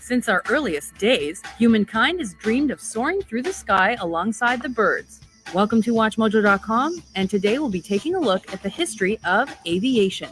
Since our earliest days, humankind has dreamed of soaring through the sky alongside the birds. Welcome to WatchMojo.com, and today we'll be taking a look at the history of aviation.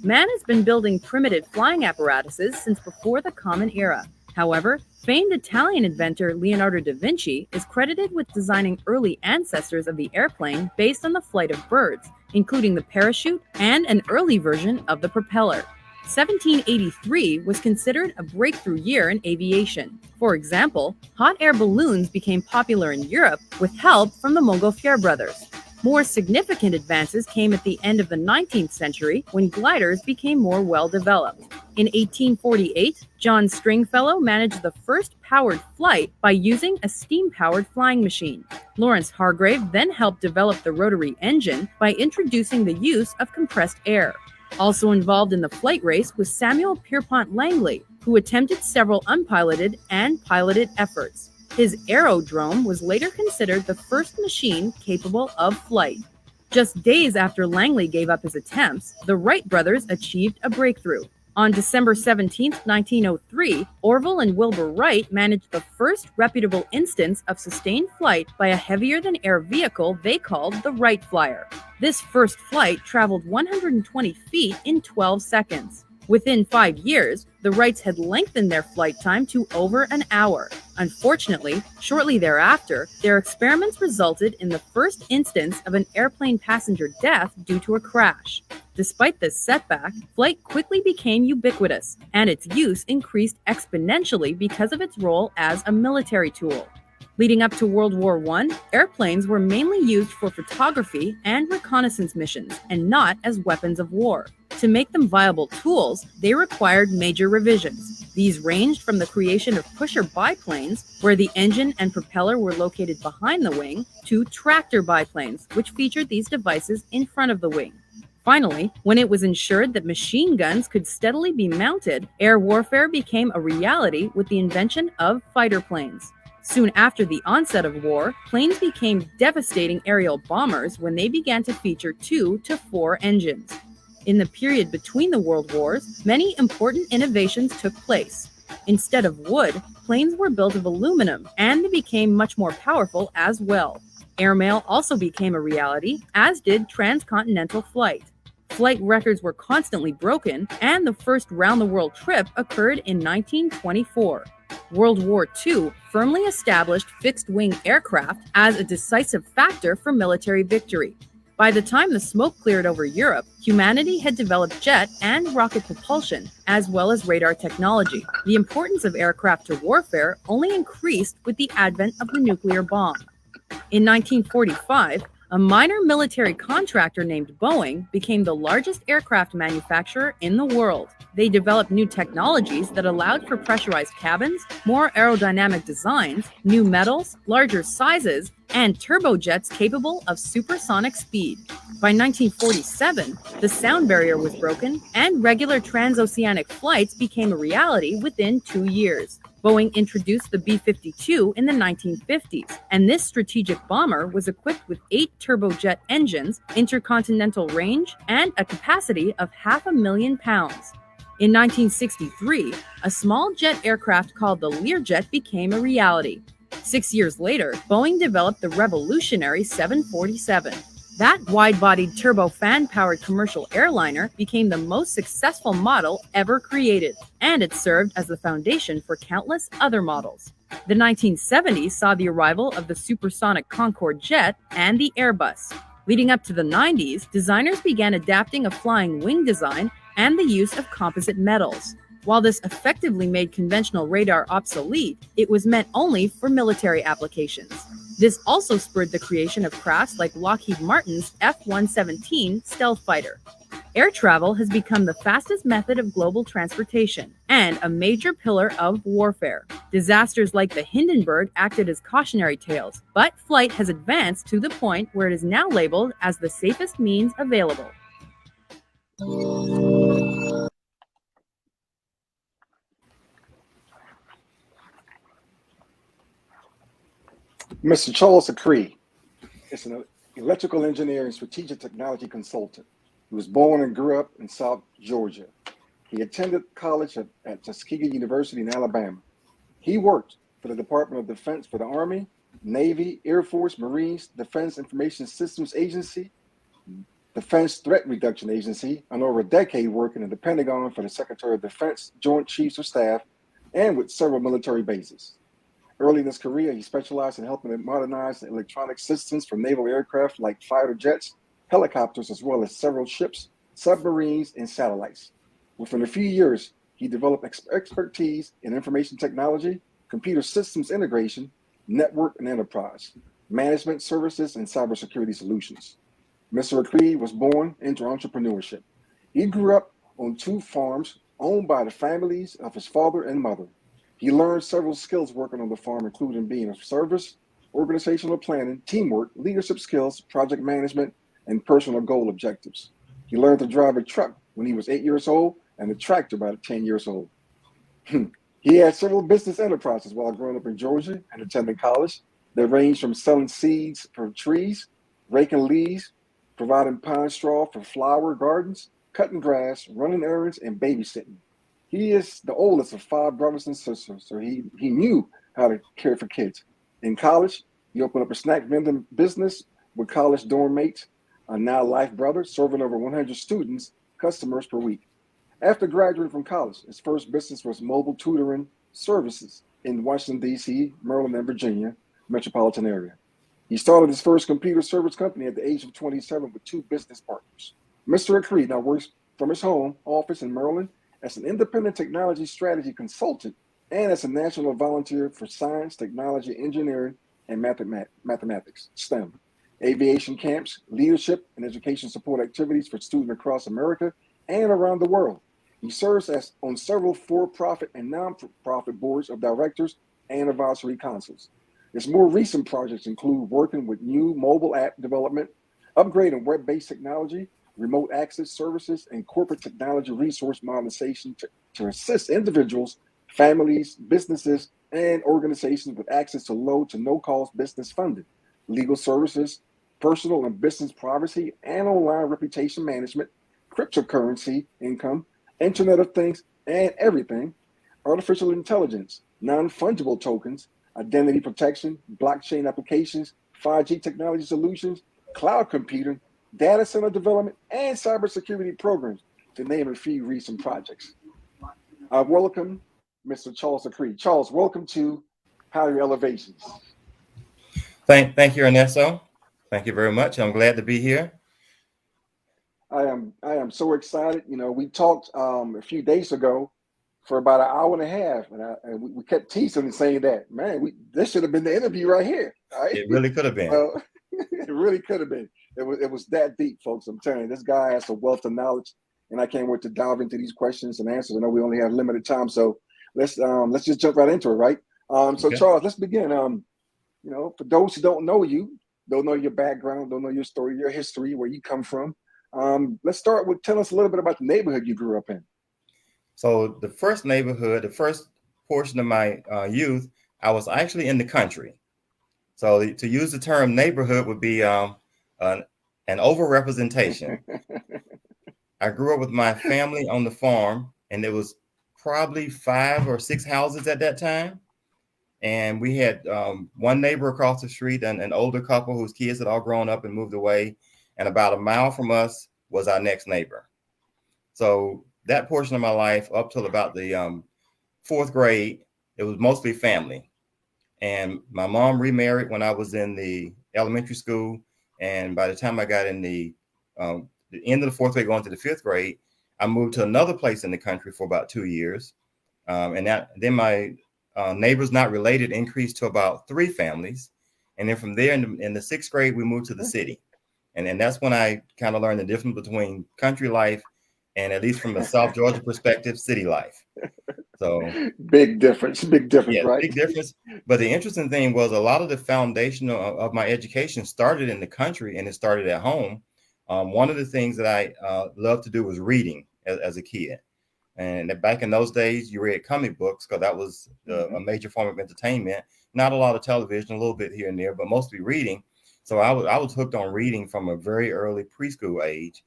Man has been building primitive flying apparatuses since before the Common Era. However, famed Italian inventor Leonardo da Vinci is credited with designing early ancestors of the airplane based on the flight of birds, including the parachute and an early version of the propeller. 1783 was considered a breakthrough year in aviation. For example, hot air balloons became popular in Europe with help from the Montgolfier brothers. More significant advances came at the end of the 19th century when gliders became more well-developed. In 1848, John Stringfellow managed the first powered flight by using a steam-powered flying machine. Lawrence Hargrave then helped develop the rotary engine by introducing the use of compressed air. Also involved in the flight race was Samuel Pierpont Langley, who attempted several unpiloted and piloted efforts. His aerodrome was later considered the first machine capable of flight. Just days after Langley gave up his attempts, the Wright brothers achieved a breakthrough. On December 17, 1903, Orville and Wilbur Wright managed the first reputable instance of sustained flight by a heavier-than-air vehicle they called the Wright Flyer. This first flight traveled 120 feet in 12 seconds. Within 5 years, the Wrights had lengthened their flight time to over an hour. Unfortunately, shortly thereafter, their experiments resulted in the first instance of an airplane passenger death due to a crash. Despite this setback, flight quickly became ubiquitous, and its use increased exponentially because of its role as a military tool. Leading up to World War I, airplanes were mainly used for photography and reconnaissance missions, and not as weapons of war. To make them viable tools, they required major revisions. These ranged from the creation of pusher biplanes, where the engine and propeller were located behind the wing, to tractor biplanes, which featured these devices in front of the wing. Finally, when it was ensured that machine guns could steadily be mounted, air warfare became a reality with the invention of fighter planes. Soon after the onset of war, planes became devastating aerial bombers when they began to feature 2 to 4 engines. In the period between the world wars, many important innovations took place. Instead of wood, planes were built of aluminum, and they became much more powerful as well. Airmail also became a reality, as did transcontinental flight. Flight records were constantly broken, and the first round-the-world trip occurred in 1924. World War II firmly established fixed-wing aircraft as a decisive factor for military victory. By the time the smoke cleared over Europe, humanity had developed jet and rocket propulsion, as well as radar technology. The importance of aircraft to warfare only increased with the advent of the nuclear bomb. In 1945, a minor military contractor named Boeing became the largest aircraft manufacturer in the world. They developed new technologies that allowed for pressurized cabins, more aerodynamic designs, new metals, larger sizes, and turbojets capable of supersonic speed. By 1947, the sound barrier was broken, and regular transoceanic flights became a reality within 2 years. Boeing introduced the B-52 in the 1950s, and this strategic bomber was equipped with 8 turbojet engines, intercontinental range, and a capacity of 500,000 pounds. In 1963, a small jet aircraft called the Learjet became a reality. 6 years later, Boeing developed the revolutionary 747. That wide-bodied turbofan-powered commercial airliner became the most successful model ever created, and it served as the foundation for countless other models. The 1970s saw the arrival of the supersonic Concorde jet and the Airbus. Leading up to the 90s, designers began adapting a flying wing design and the use of composite metals. While this effectively made conventional radar obsolete, it was meant only for military applications. This also spurred the creation of crafts like Lockheed Martin's F-117 stealth fighter. Air travel has become the fastest method of global transportation and a major pillar of warfare. Disasters like the Hindenburg acted as cautionary tales, but flight has advanced to the point where it is now labeled as the safest means available. Mr. Charles Acree is an electrical engineer and strategic technology consultant. He was born and grew up in South Georgia. He attended college at Tuskegee University in Alabama. He worked for the Department of Defense for the Army, Navy, Air Force, Marines, Defense Information Systems Agency, Defense Threat Reduction Agency, and over a decade working in the Pentagon for the Secretary of Defense, Joint Chiefs of Staff, and with several military bases. Early in his career, he specialized in helping modernize the electronic systems for naval aircraft like fighter jets, helicopters, as well as several ships, submarines, and satellites. Within a few years, he developed expertise in information technology, computer systems integration, network and enterprise, management services, and cybersecurity solutions. Mr. Acree was born into entrepreneurship. He grew up on 2 farms owned by the families of his father and mother. He learned several skills working on the farm, including being of service, organizational planning, teamwork, leadership skills, project management, and personal goal objectives. He learned to drive a truck when he was 8 years old and a tractor by 10 years old. He had several business enterprises while growing up in Georgia and attending college. They ranged from selling seeds for trees, raking leaves, providing pine straw for flower gardens, cutting grass, running errands, and babysitting. He is the oldest of 5 brothers and sisters, so he knew how to care for kids. In college, he opened up a snack vending business with college dorm mates, a now life brother, serving over 100 students, customers per week. After graduating from college, his first business was mobile tutoring services in Washington, D.C., Maryland, and Virginia metropolitan area. He started his first computer service company at the age of 27 with 2 business partners. Mr. Acree now works from his home office in Maryland as an independent technology strategy consultant and as a national volunteer for science, technology, engineering, and mathematics, STEM, aviation camps, leadership, and education support activities for students across America and around the world. He serves as on several for-profit and non-profit boards of directors and advisory councils. His more recent projects include working with new mobile app development, upgrading web-based technology, remote access services, and corporate technology resource modernization to assist individuals, families, businesses, and organizations with access to low to no-cost business funding, legal services, personal and business privacy, and online reputation management, cryptocurrency income, Internet of Things and everything, artificial intelligence, non-fungible tokens, identity protection, blockchain applications, 5G technology solutions, cloud computing, data center development, and cybersecurity programs, to name a few recent projects. I welcome Mr. Charles Acree. Charles, welcome to Higher Elevations. Thank you, Ernesto. Thank you very much. I'm glad to be here. I am so excited. You know, we talked a few days ago for about an hour and a half, and we kept teasing and saying that, man, this should have been the interview right here. Right? It really could have been. It really could have been. It was that deep, folks. I'm telling you, this guy has a wealth of knowledge, and I can't wait to dive into these questions and answers. I know we only have limited time, so let's just jump right into it, right? So Okay. Charles, let's begin. You know, for those who don't know you, don't know your background, don't know your story, your history, where you come from. Let's start with tell us a little bit about the neighborhood you grew up in. So the first neighborhood, the first portion of my youth, I was actually in the country. So to use the term neighborhood would be an overrepresentation. I grew up with my family on the farm, and there was probably 5 or 6 houses at that time. And we had one neighbor across the street, an older couple whose kids had all grown up and moved away. And about a mile from us was our next neighbor. So that portion of my life up till about the 4th grade, it was mostly family. And my mom remarried when I was in the elementary school. And by the time I got in the end of the 4th grade, going to the 5th grade, I moved to another place in the country for about 2 years. Then my neighbors not related increased to about 3 families. And then from there in the 6th grade, we moved to the city. And that's when I kind of learned the difference between country life and, at least from a South Georgia perspective, city life. So big difference, yeah, right? big difference. But the interesting thing was a lot of the foundation of my education started in the country, and it started at home. One of the things that I loved to do was reading as a kid. And back in those days, you read comic books because that was a major form of entertainment. Not a lot of television, a little bit here and there, but mostly reading. So I was hooked on reading from a very early preschool age.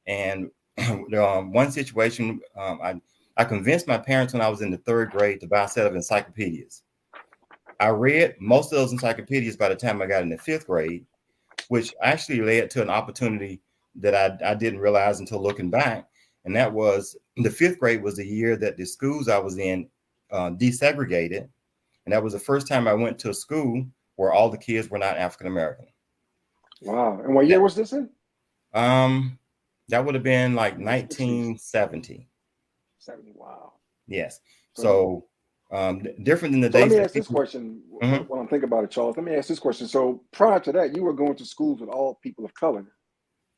And one situation, I convinced my parents when I was in the 3rd grade to buy a set of encyclopedias. I read most of those encyclopedias by the time I got in the 5th grade, which actually led to an opportunity that I didn't realize until looking back. And that was the 5th grade was the year that the schools I was in desegregated. And that was the first time I went to a school where all the kids were not African American. Wow. And what year was this in? That would have been like 1970. 70. Wow. Yes. So different than the so days. Let me ask this question while I'm thinking about it, Charles. Let me ask this question. So prior to that, you were going to schools with all people of color.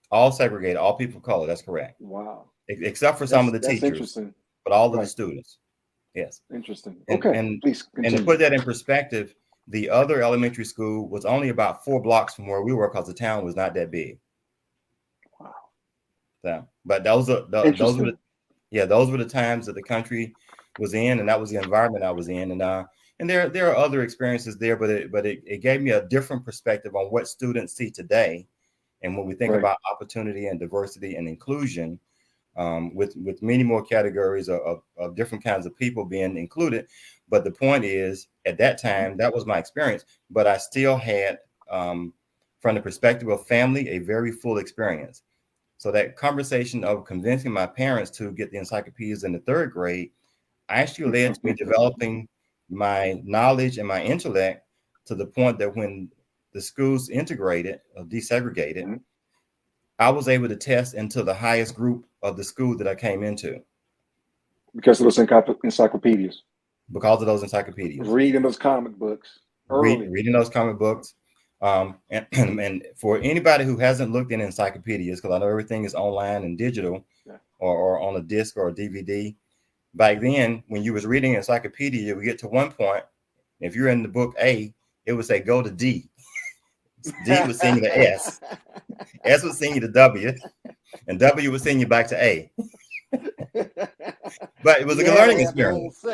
All segregated, all people of color. That's correct. Wow. Except for some of the teachers. That's interesting. But all of the students. Yes. Interesting. And please continue. And to put that in perspective, the other elementary school was only about 4 blocks from where we were because the town was not that big. Wow. So, but those were the times that the country was in, and that was the environment I was in. And there are other experiences there, but it gave me a different perspective on what students see today. And when we think about opportunity and diversity and inclusion, with many more categories of different kinds of people being included. But the point is, at that time, that was my experience. But I still had, from the perspective of family, a very full experience. So that conversation of convincing my parents to get the encyclopedias in the 3rd grade actually led to me developing my knowledge and my intellect to the point that when the schools integrated or desegregated, I was able to test into the highest group of the school that I came into. Because of those encyclopedias. Because of those encyclopedias. Reading those comic books. Reading those comic books. And for anybody who hasn't looked in encyclopedias, because I know everything is online and digital or on a disc or a DVD. Back then, when you was reading an encyclopedia, you would get to one point. If you're in the book A, it would say go to D. D would send you to S. S would send you to W. And W would send you back to A. But it was a learning experience.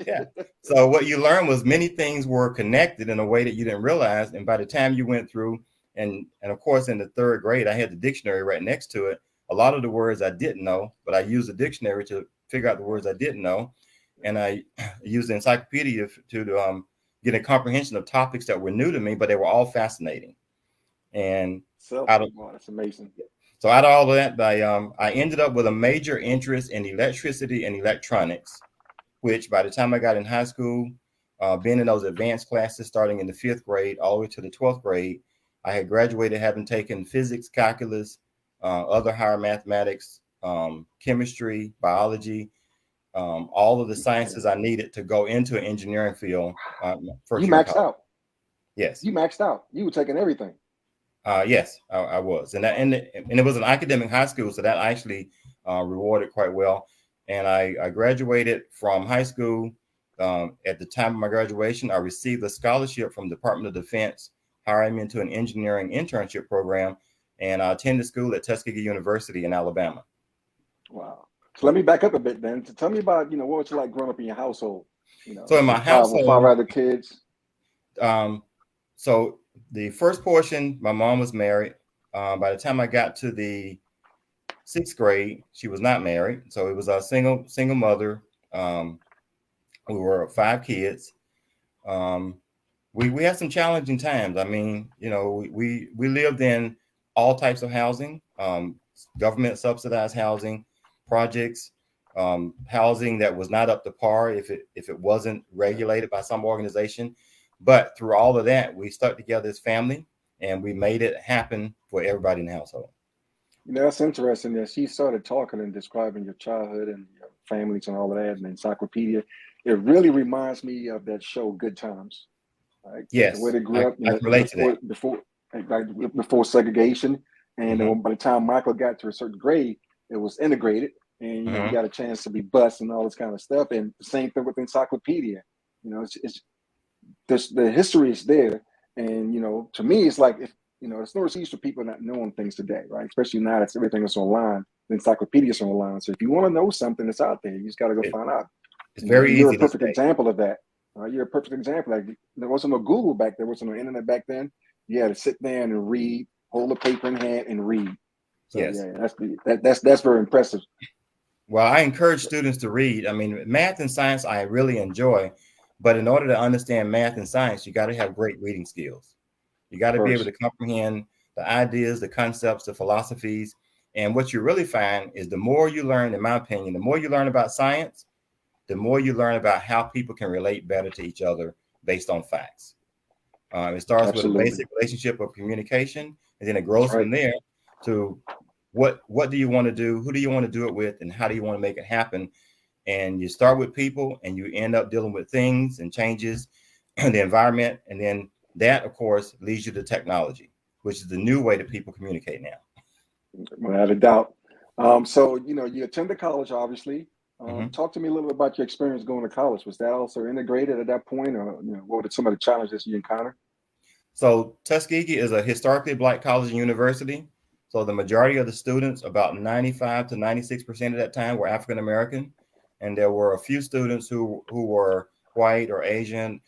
Yeah. So what you learned was many things were connected in a way that you didn't realize. And by the time you went through, and of course, in the 3rd grade, I had the dictionary right next to it. A lot of the words I didn't know, but I used the dictionary to figure out the words I didn't know. And I used the encyclopedia to get a comprehension of topics that were new to me, but they were all fascinating. And that's amazing. So out of all of that, I ended up with a major interest in electricity and electronics, which by the time I got in high school, being in those advanced classes starting in the 5th grade all the way to the 12th grade, I had graduated having taken physics, calculus, other higher mathematics, chemistry, biology, all of the sciences I needed to go into an engineering field. You maxed out. Yes. You maxed out. You were taking everything. Yes, I was. And it was an academic high school, so that actually rewarded quite well. And I graduated from high school. At the time of my graduation, I received a scholarship from the Department of Defense, hiring me into an engineering internship program, and I attended school at Tuskegee University in Alabama. Wow. So let me back up a bit then. Tell me about, what was it like growing up in your household? So in my household, 5 other kids. So the first portion, my mom was married. By the time I got to the 6th grade, she was not married. So it was a single mother. We were 5 kids. We had some challenging times. I mean, we lived in all types of housing, government subsidized housing, projects, housing that was not up to par if it wasn't regulated by some organization. But through all of that, we stuck together as family, and we made it happen for everybody in the household. That's interesting that she started talking and describing your childhood and your families and all of that in the encyclopedia. It really reminds me of that show, Good Times. Right? Yes, the way they grew up I can relate to that. Before segregation, and by the time Michael got to a certain grade, it was integrated, and you got a chance to be bused and all this kind of stuff. And the same thing with the encyclopedia. The history is there, and to me, it's like it's no excuse for people not knowing things today, right? Especially now that everything is online, the encyclopedias are online. So if you want to know something that's out there, you just got to go find out. It's very easy. You're a perfect example of that. You're a perfect example. Like there wasn't no Google back there, wasn't no internet back then. You had to sit there and read, hold a paper in hand and read. So Yes. yeah, that's very impressive. Well, I encourage students to read. I mean, math and science I really enjoy, but in order to understand math and science, you got to have great reading skills. You got to be able to comprehend the ideas, the concepts, the philosophies. And what you really find is the more you learn, in my opinion, the more you learn about science, the more you learn about how people can relate better to each other based on facts. It starts with a basic relationship of communication, and then it grows from there to what do you want to do? Who do you want to do it with? And how do you want to make it happen? And you start with people and you end up dealing with things and changes and the environment. And then that, of course, leads you to technology, which is the new way that people communicate now. Without a doubt. So, you attended college, obviously. Talk to me a little bit about your experience going to college. Was that also integrated at that point, or what were some of the challenges you encountered? So Tuskegee is a historically Black college and university. So the majority of the students, about 95 to 96% of that time, were African American, and there were a few students who were white or Asian,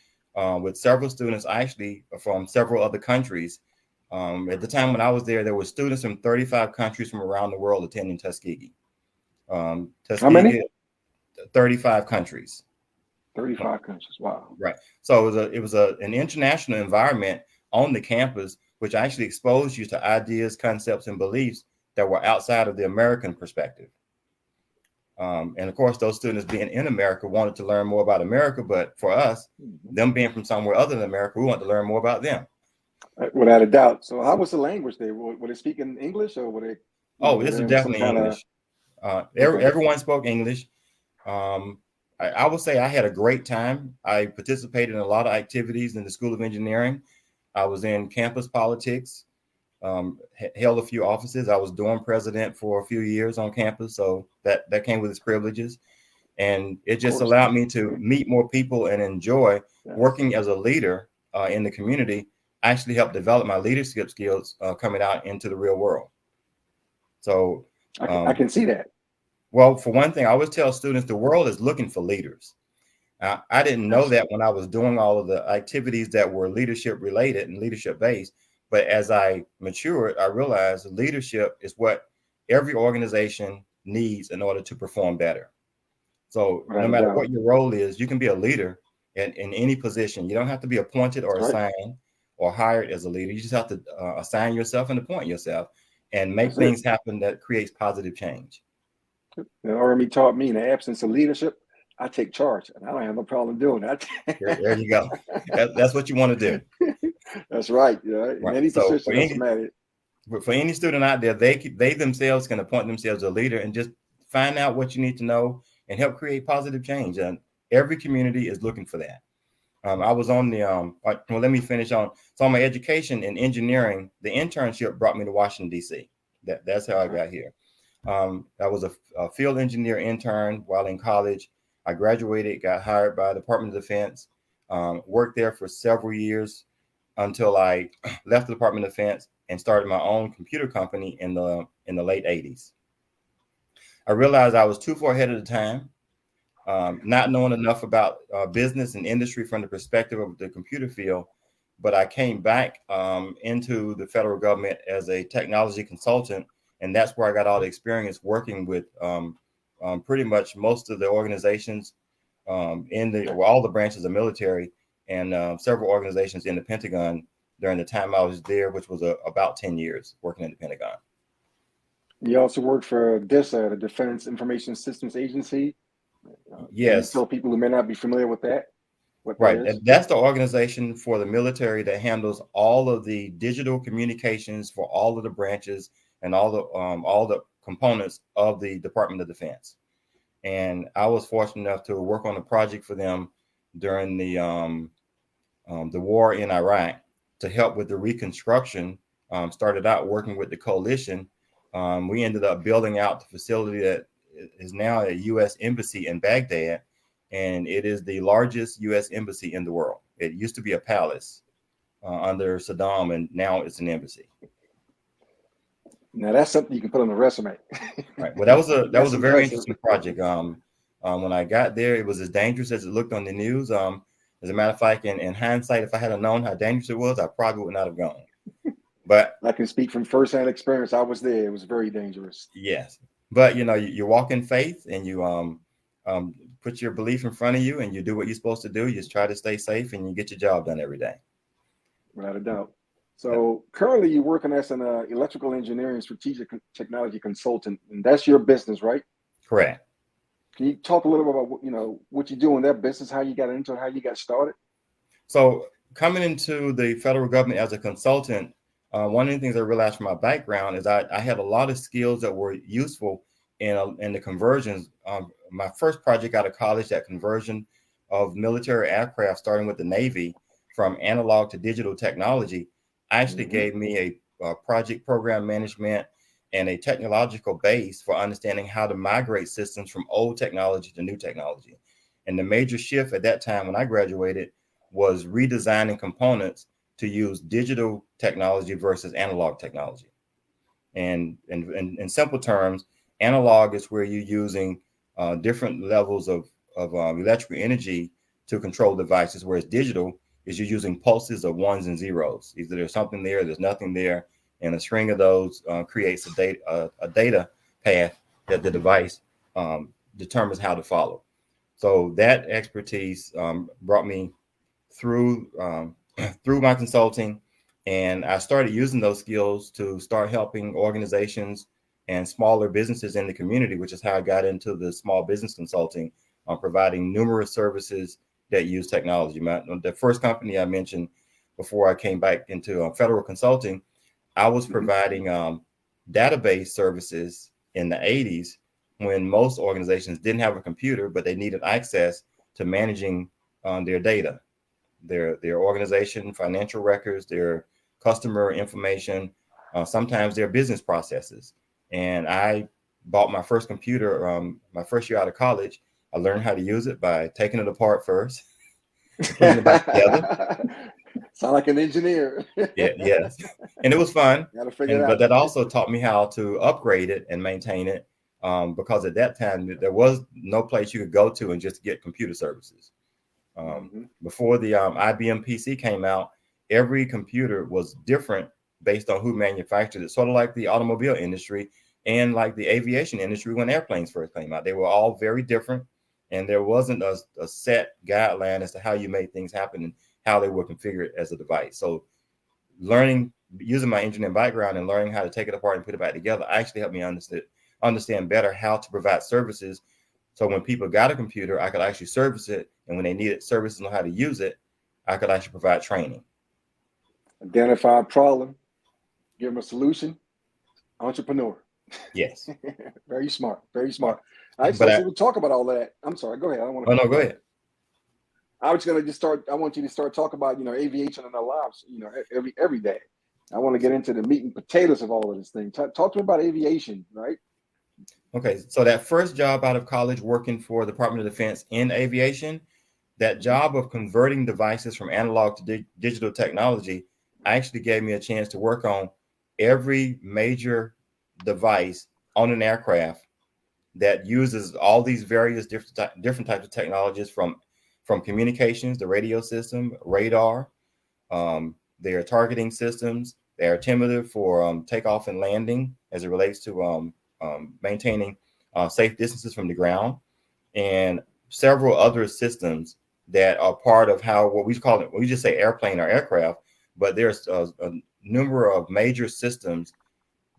with several students actually from several other countries. At the time when I was there were students from 35 countries from around the world attending Tuskegee. Tuskegee, how many? 35 countries. 35 countries. Wow. Right. So it was an international environment on the campus, which actually exposed you to ideas, concepts, and beliefs that were outside of the American perspective. And of course, those students being in America wanted to learn more about America, but for us, them being from somewhere other than America, we want to learn more about them. Without a doubt. So how was the language there? Were they speaking English, or were they? Oh, this is definitely English. Everyone spoke English. I would say I had a great time. I participated in a lot of activities in the School of Engineering. I was in campus politics, held a few offices. I was dorm president for a few years on campus, so that came with its privileges. And it just allowed me to meet more people and enjoy working as a leader in the community. Actually helped develop my leadership skills coming out into the real world. So I can see that. Well, for one thing, I always tell students the world is looking for leaders. I didn't know that when I was doing all of the activities that were leadership related and leadership based. But as I matured, I realized leadership is what every organization needs in order to perform better. So no matter what your role is, you can be a leader in any position. You don't have to be appointed or assigned or hired as a leader. You just have to assign yourself and appoint yourself and make things happen that creates positive change. The Army taught me in the absence of leadership, I take charge, and I don't have no problem doing that. There you go. That's what you want to do. That's right. Yeah, in any position, for any student out there, they themselves can appoint themselves a leader and just find out what you need to know and help create positive change. And every community is looking for that. I was on the well, let me finish on. So my education in engineering, the internship brought me to Washington, D.C. That's how I got here. I was a field engineer intern while in college. I graduated, got hired by the Department of Defense, worked there for several years until I left the Department of Defense and started my own computer company in the late 80s. I realized I was too far ahead of the time, not knowing enough about business and industry from the perspective of the computer field. But I came back into the federal government as a technology consultant. And that's where I got all the experience working with pretty much most of the organizations all the branches of military and several organizations in the Pentagon during the time I was there, which was about 10 years working in the Pentagon. You also worked for DISA, the Defense Information Systems Agency. Yes. Tell people who may not be familiar with that. Right. That's the organization for the military that handles all of the digital communications for all of the branches and all the components of the Department of Defense. And I was fortunate enough to work on a project for them during the war in Iraq to help with the reconstruction. Started out working with the coalition. We ended up building out the facility that is now a U.S. embassy in Baghdad, and it is the largest U.S. embassy in the world. It used to be a palace under Saddam, and now it's an embassy. Now that's something you can put on the resume. Right. Well, that was a very interesting project. When I got there, it was as dangerous as it looked on the news. As a matter of fact, in hindsight, if I had known how dangerous it was, I probably would not have gone. But I can speak from firsthand experience. I was there. It was very dangerous. yes, but you walk in faith, and you put your belief in front of you, and you do what you're supposed to do. You just try to stay safe, and you get your job done every day. Without a doubt. Yeah. So currently you're working as an electrical engineering strategic technology consultant, and that's your business, right? Correct. Can you talk a little bit about what you do in that business, how you got into it, how you got started? So coming into the federal government as a consultant, one of the things I realized from my background is I had a lot of skills that were useful in the conversions. My first project out of college, that conversion of military aircraft, starting with the Navy from analog to digital technology, actually gave me a project program management and a technological base for understanding how to migrate systems from old technology to new technology. And the major shift at that time when I graduated was redesigning components to use digital technology versus analog technology. And in simple terms, analog is where you're using different levels of electrical energy to control devices, whereas digital is you're using pulses of ones and zeros. Either there's something there, there's nothing there, and a string of those creates a data path that the device determines how to follow. So that expertise brought me through through my consulting, and I started using those skills to start helping organizations and smaller businesses in the community, which is how I got into the small business consulting, providing numerous services that use technology. The first company I mentioned before I came back into federal consulting, I was providing database services in the 80s when most organizations didn't have a computer, but they needed access to managing their data, their organization, financial records, their customer information, sometimes their business processes. And I bought my first computer my first year out of college. I learned how to use it by taking it apart first, putting it back together. Sound like an engineer. Yes. And it was fun. Got to figure it But out. that also taught me how to upgrade it and maintain it. Because at that time, there was no place you could go to and just get computer services. Before the IBM PC came out, every computer was different based on who manufactured it, sort of like the automobile industry and like the aviation industry when airplanes first came out. They were all very different, and there wasn't a set guideline as to how you made things happen and how they were configured as a device. So using my engineering background and learning how to take it apart and put it back together actually helped me understand better how to provide services. So when people got a computer, I could actually service it. And when they needed services on how to use it, I could actually provide training. Identify a problem, give them a solution. Entrepreneur. Yes. Very smart. Very smart. All right. So we'll talk about all that. I'm sorry. Go ahead. I don't want to. Oh, no, go ahead. I was going to just start. I want you to start talking about, aviation in our lives, every day. I want to get into the meat and potatoes of all of this thing. Talk to me about aviation, right? Okay. So that first job out of college working for the Department of Defense in aviation, that job of converting devices from analog to digital technology actually gave me a chance to work on every major device on an aircraft that uses all these various different types of technologies from communications, the radio system, radar, their targeting systems, their altimeter for takeoff and landing as it relates to maintaining safe distances from the ground, and several other systems that are part of what we call it. We just say airplane or aircraft, but there's a number of major systems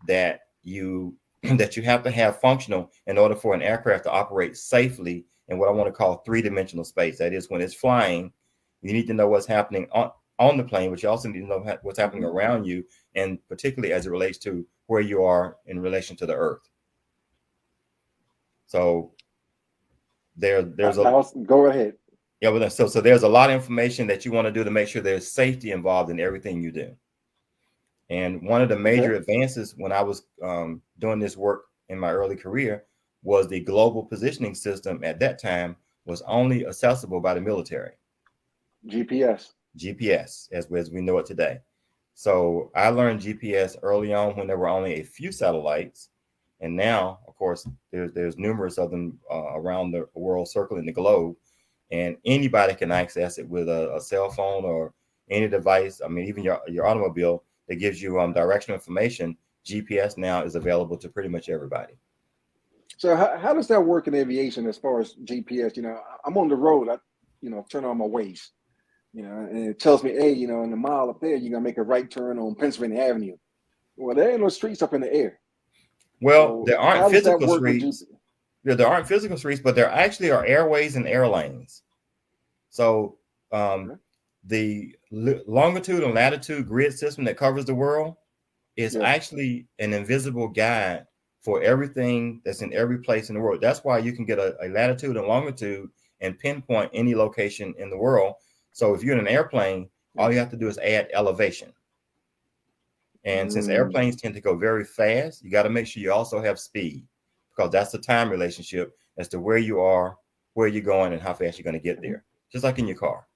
that you have to have functional in order for an aircraft to operate safely in what I want to call three-dimensional space. That is, when it's flying, you need to know what's happening on the plane, but you also need to know what's happening around you, and particularly as it relates to where you are in relation to the Earth. So there's go ahead. Yeah, but so there's a lot of information that you want to do to make sure there's safety involved in everything you do. And one of the major advances when I was doing this work in my early career was the global positioning system at that time was only accessible by the military. GPS, as we know it today. So I learned GPS early on when there were only a few satellites. And now, of course, there's numerous of them around the world circling the globe. And anybody can access it with a cell phone or any device. I mean, even your automobile. that gives you directional information, GPS now is available to pretty much everybody. So how does that work in aviation as far as GPS? I'm on the road, I turn on my Waze, and it tells me, hey, in a mile up there, you're gonna make a right turn on Pennsylvania Avenue. Well, there ain't no streets up in the air. Well, So there aren't how does that physical work with streets. There aren't physical streets, but there actually are airways and air lanes. So the longitude and latitude grid system that covers the world is actually an invisible guide for everything that's in every place in the world. That's why you can get a latitude and longitude and pinpoint any location in the world. So if you're in an airplane, all you have to do is add elevation. And since airplanes tend to go very fast, you got to make sure you also have speed, because that's the time relationship as to where you are, where you're going, and how fast you're going to get there, just like in your car.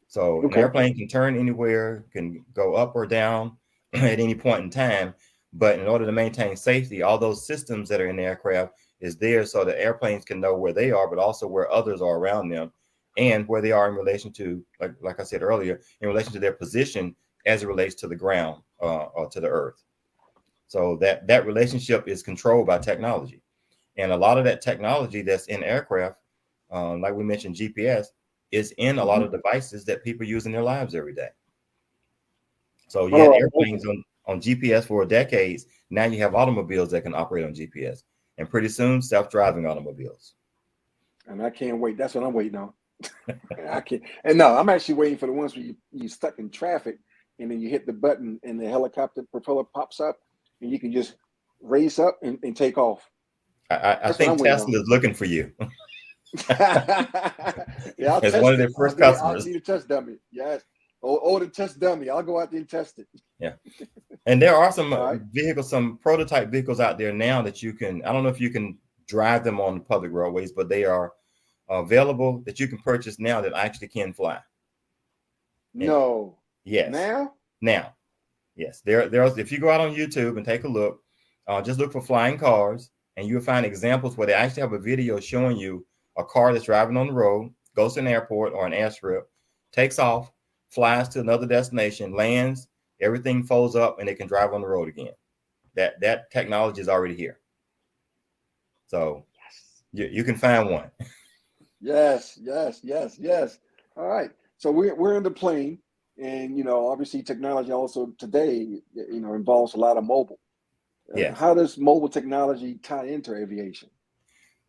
So an airplane can turn anywhere, can go up or down at any point in time. But in order to maintain safety, all those systems that are in the aircraft is there so that airplanes can know where they are, but also where others are around them, and where they are in relation to, like I said earlier, in relation to their position as it relates to the ground or to the earth. So that relationship is controlled by technology. And a lot of that technology that's in aircraft, like we mentioned, GPS, is in a lot of devices that people use in their lives every day. So you had airplanes on GPS for decades. Now you have automobiles that can operate on GPS, and pretty soon self-driving automobiles. And I can't wait. That's what I'm waiting on. I can't. And no, I'm actually waiting for the ones where you're stuck in traffic, and then you hit the button, and the helicopter propeller pops up, and you can just race up and take off. I think Tesla is looking for you. Yeah, I'll as test one of their first customers. I'll need a test dummy. Yes. Oh, the test dummy. I'll go out there and test it. Yeah. And there are some vehicles, some prototype vehicles out there now that you can, I don't know if you can drive them on the public roadways, but they are available that you can purchase now that actually can fly. No. Yes. Now. Yes. There's, if you go out on YouTube and take a look, just look for flying cars, and you'll find examples where they actually have a video showing you a car that's driving on the road, goes to an airport or an airstrip, takes off, flies to another destination, lands, everything folds up, and it can drive on the road again. That technology is already here. So you can find one. Yes. All right. So we're in the plane, and obviously technology also today involves a lot of mobile. Yes. How does mobile technology tie into aviation?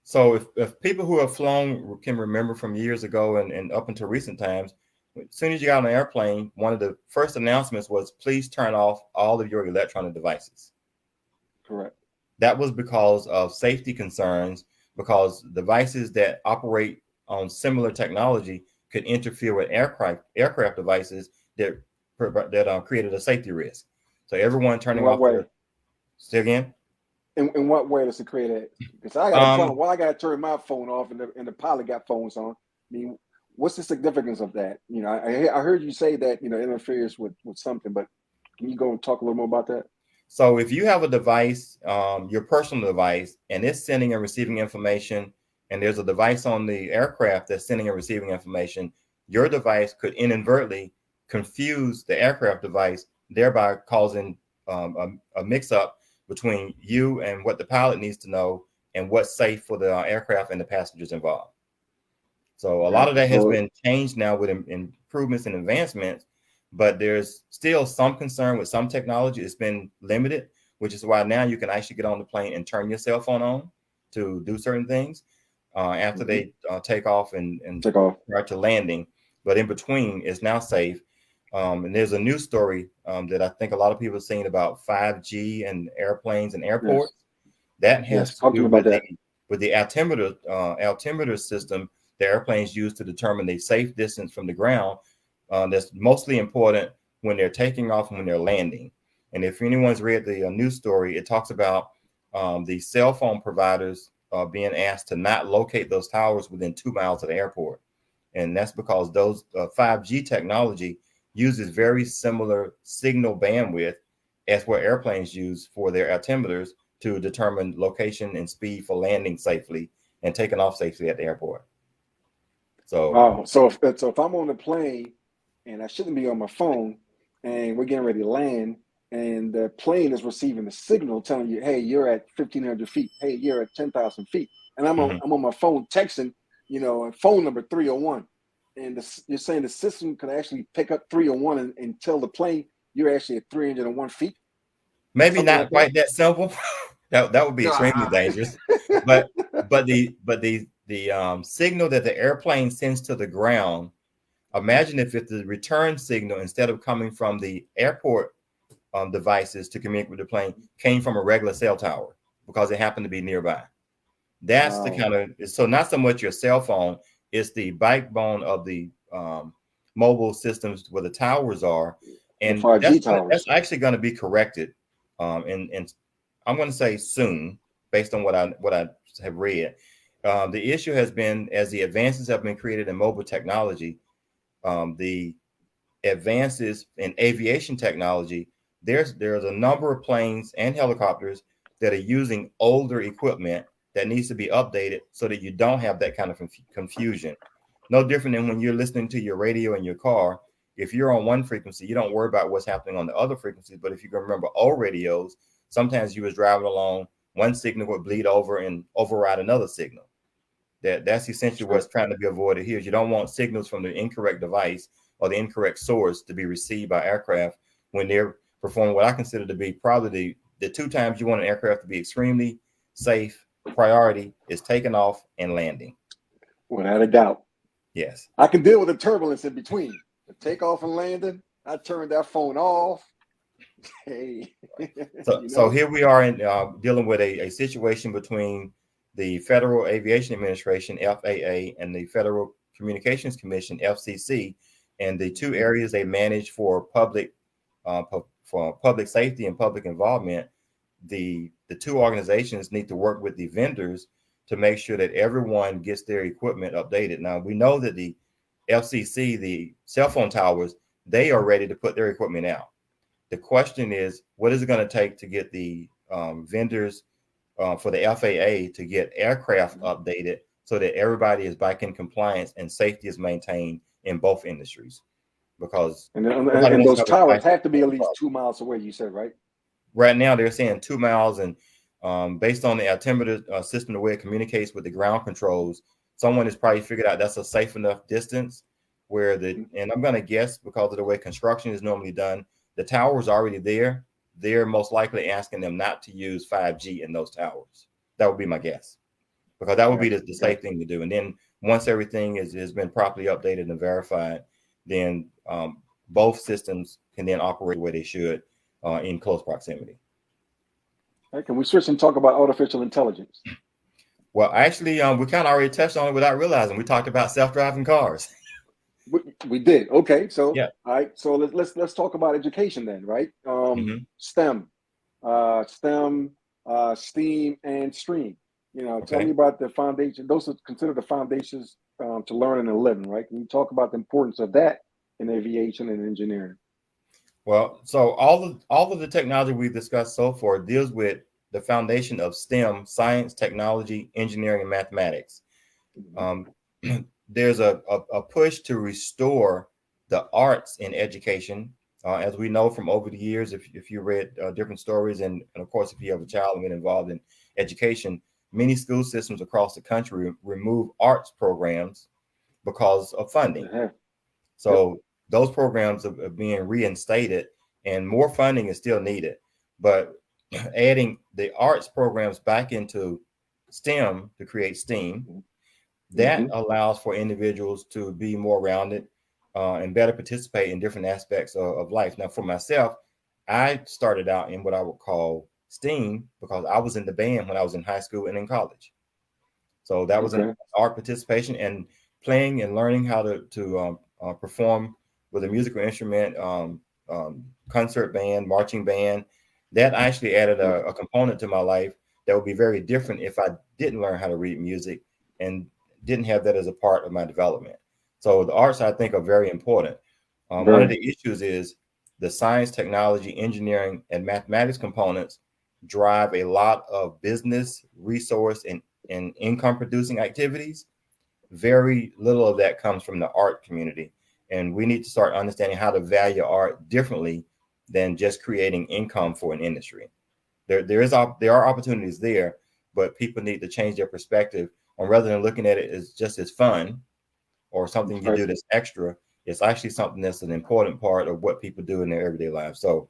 So if people who have flown can remember from years ago and up until recent times, as soon as you got on an airplane, one of the first announcements was, please turn off all of your electronic devices. Correct. That was because of safety concerns, because devices that operate on similar technology could interfere with aircraft devices that created a safety risk. So everyone turning off their... Say again? In what way does it create that? Because I got a phone. Well, I got to turn my phone off, and the pilot got phones on. I mean, what's the significance of that? I heard you say that interferes with something, but can you go and talk a little more about that? So if you have a device, your personal device, and it's sending and receiving information, and there's a device on the aircraft that's sending and receiving information, your device could inadvertently confuse the aircraft device, thereby causing a mix-up between you and what the pilot needs to know and what's safe for the aircraft and the passengers involved. So a lot of that has been changed now with improvements and advancements, but there's still some concern with some technology. It's been limited, which is why now you can actually get on the plane and turn your cell phone on to do certain things after they take off and prior to landing. But in between, it's now safe. And there's a news story that I think a lot of people have seen about 5G and airplanes and airports. That has to do with the altimeter system the airplanes use to determine the safe distance from the ground. That's mostly important when they're taking off and when they're landing. And if anyone's read the news story, it talks about the cell phone providers being asked to not locate those towers within 2 miles of the airport. And that's because those 5G technology uses very similar signal bandwidth as what airplanes use for their altimeters to determine location and speed for landing safely and taking off safely at the airport. So wow. So if I'm on the plane and I shouldn't be on my phone, and we're getting ready to land, and the plane is receiving a signal telling you, hey, you're at 1,500 feet. Hey, you're at 10,000 feet. And I'm on my phone texting, phone number 301. And you're saying the system could actually pick up 301 and tell the plane you're actually at 301 feet? Maybe Something not like that? quite that simple. That would be extremely God. dangerous. But the signal that the airplane sends to the ground, imagine if the return signal, instead of coming from the airport devices to communicate with the plane, came from a regular cell tower because it happened to be nearby. That's the Wow. kind of, so not so much your cell phone, it's the backbone of the mobile systems where the towers are. The And 5G towers. that's actually going to be corrected. And I'm going to say soon, based on what I have read. The issue has been, as the advances have been created in mobile technology, the advances in aviation technology, there's a number of planes and helicopters that are using older equipment that needs to be updated so that you don't have that kind of confusion. No different than when you're listening to your radio in your car. If you're on one frequency, you don't worry about what's happening on the other frequencies. But if you can remember old radios, sometimes you was driving along, one signal would bleed over and override another signal. That's essentially what's trying to be avoided here. Is you don't want signals from the incorrect device or the incorrect source to be received by aircraft when they're performing what I consider to be probably the two times you want an aircraft to be extremely safe. Priority is taking off and landing. Without a doubt. Yes. I can deal with the turbulence in between. The takeoff and landing, I turned that phone off. Hey. So here we are in dealing with a situation between the Federal Aviation Administration, FAA, and the Federal Communications Commission, FCC, and the two areas they manage for public safety and public involvement. The two organizations need to work with the vendors to make sure that everyone gets their equipment updated. Now, we know that the FCC, the cell phone towers, they are ready to put their equipment out. The question is, what is it going to take to get the vendors for the FAA to get aircraft updated so that everybody is back in compliance and safety is maintained in both industries? Because and those towers have to be at least 2 miles away, you said, right? Right now, they're saying 2 miles, and based on the altimeter system, the way it communicates with the ground controls, someone has probably figured out that's a safe enough distance where and I'm going to guess, because of the way construction is normally done, the tower is already there. They're most likely asking them not to use 5G in those towers. That would be my guess, because that would be the safe thing to do. And then once everything has been properly updated and verified, then both systems can then operate the way they should in close proximity. Right, can we switch and talk about artificial intelligence? Well, actually, we kind of already touched on it without realizing. We talked about self-driving cars. We did. Okay, so yeah. All right, so let's talk about education then, right? STEM, STEAM, and STREAM. Tell me about the foundation. Those are considered the foundations to learning and living, right? Can you talk about the importance of that in aviation and engineering? Well, so all of the technology we've discussed so far deals with the foundation of STEM: science, technology, engineering, and mathematics. There's a push to restore the arts in education. As we know from over the years, if you read different stories, and of course, if you have a child and been involved in education, many school systems across the country remove arts programs because of funding. So those programs are being reinstated, and more funding is still needed. But adding the arts programs back into STEM to create STEAM, that allows for individuals to be more rounded and better participate in different aspects of life. Now, for myself, I started out in what I would call STEAM because I was in the band when I was in high school and in college. So that was an art participation, and playing and learning how to perform with a musical instrument, concert band, marching band. That actually added a component to my life that would be very different if I didn't learn how to read music and didn't have that as a part of my development. So the arts, I think, are very important. One of the issues is the science, technology, engineering, and mathematics components drive a lot of business, resource, and income producing activities. Very little of that comes from the art community. And we need to start understanding how to value art differently than just creating income for an industry. There are opportunities there, but people need to change their perspective on, rather than looking at it as just as fun or something you do that's extra, it's actually something that's an important part of what people do in their everyday lives. So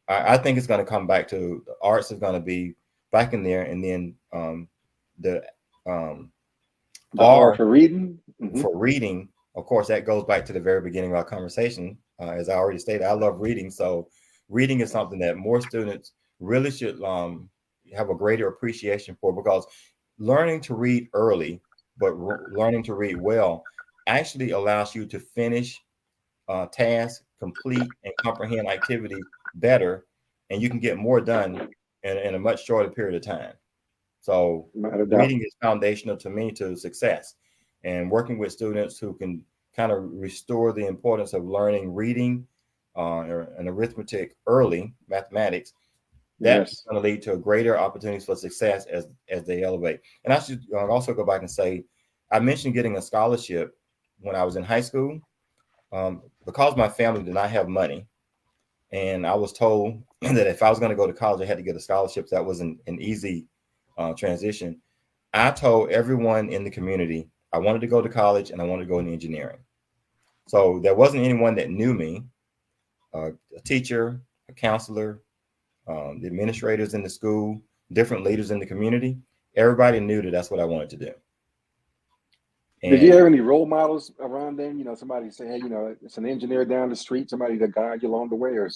I think it's going to come back to the arts is going to be back in there, and then the art for reading. For reading, of course, that goes back to the very beginning of our conversation. As I already stated, I love reading. So reading is something that more students really should have a greater appreciation for, because learning to read early, but learning to read well, actually allows you to finish tasks, complete and comprehend activities better, and you can get more done in a much shorter period of time. So reading is foundational to me to success, and working with students who can kind of restore the importance of learning reading and arithmetic early, mathematics, that's going to lead to greater opportunities for success as they elevate. And I should also go back and say, I mentioned getting a scholarship when I was in high school, because my family did not have money. And I was told that if I was going to go to college, I had to get a scholarship. That wasn't an easy transition. I told everyone in the community I wanted to go to college and I wanted to go into engineering. So there wasn't anyone that knew me, a teacher, a counselor, the administrators in the school, different leaders in the community. Everybody knew that that's what I wanted to do. And did you have any role models around them? You know, somebody say, hey, you know, it's an engineer down the street, somebody to guide you along the way? Or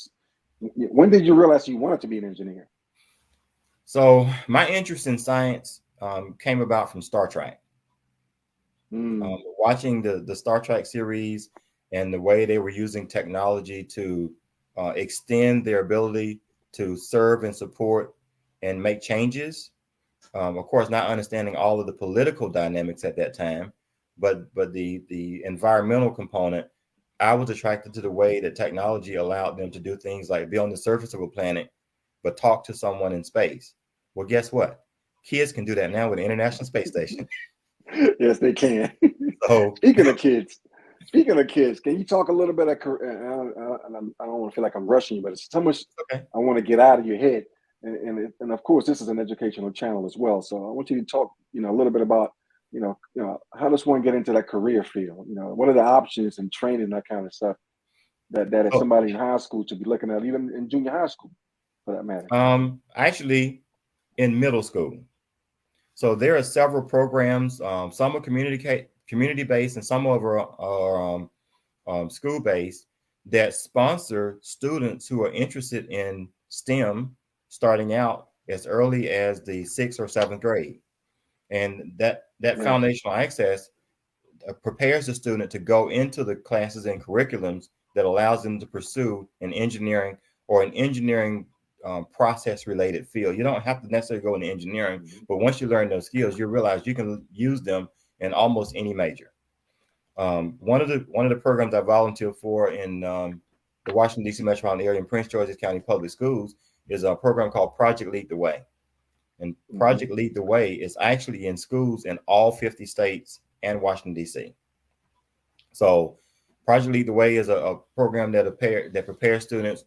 when did you realize you wanted to be an engineer? So my interest in science came about from Star Trek. Watching the Star Trek series and the way they were using technology to extend their ability to serve and support and make changes. Of course, not understanding all of the political dynamics at that time, but the environmental component. I was attracted to the way that technology allowed them to do things like be on the surface of a planet, but talk to someone in space. Well, guess what? Kids can do that now with the International Space Station. Yes, they can. So speaking of kids, can you talk a little bit of? I don't want to feel like I'm rushing you, but it's so much I want to get out of your head. And of course, this is an educational channel as well. So I want you to talk, you know, a little bit about, you know, how does one get into that career field? You know, what are the options and training, that kind of stuff that if somebody in high school should be looking at, even in junior high school, for that matter. Actually, in middle school. So there are several programs. Some are community-based, and some of are school-based, that sponsor students who are interested in STEM starting out as early as the 6th or 7th grade. And that foundational access prepares the student to go into the classes and curriculums that allows them to pursue an engineering or an engineering process-related field. You don't have to necessarily go into engineering, but once you learn those skills, you realize you can use them in almost any major. One of the programs I volunteer for in the Washington, D.C. metropolitan area in Prince George's County Public Schools is a program called Project Lead the Way. And Project Lead the Way is actually in schools in all 50 states and Washington, D.C. So Project Lead the Way is a program that prepares students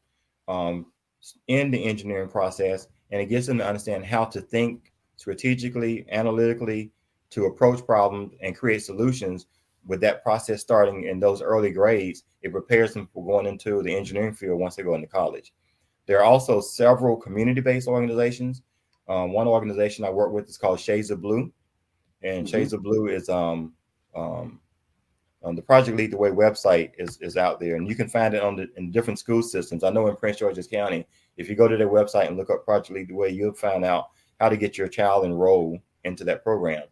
in the engineering process, and it gets them to understand how to think strategically, analytically, to approach problems and create solutions. With that process starting in those early grades, it prepares them for going into the engineering field once they go into college. There are also several community-based organizations. One organization I work with is called Shades of Blue, and Shades of Blue is the Project Lead the Way website is out there, and you can find it in different school systems. I know in Prince George's County, if you go to their website and look up Project Lead the Way, you'll find out how to get your child enrolled into that program.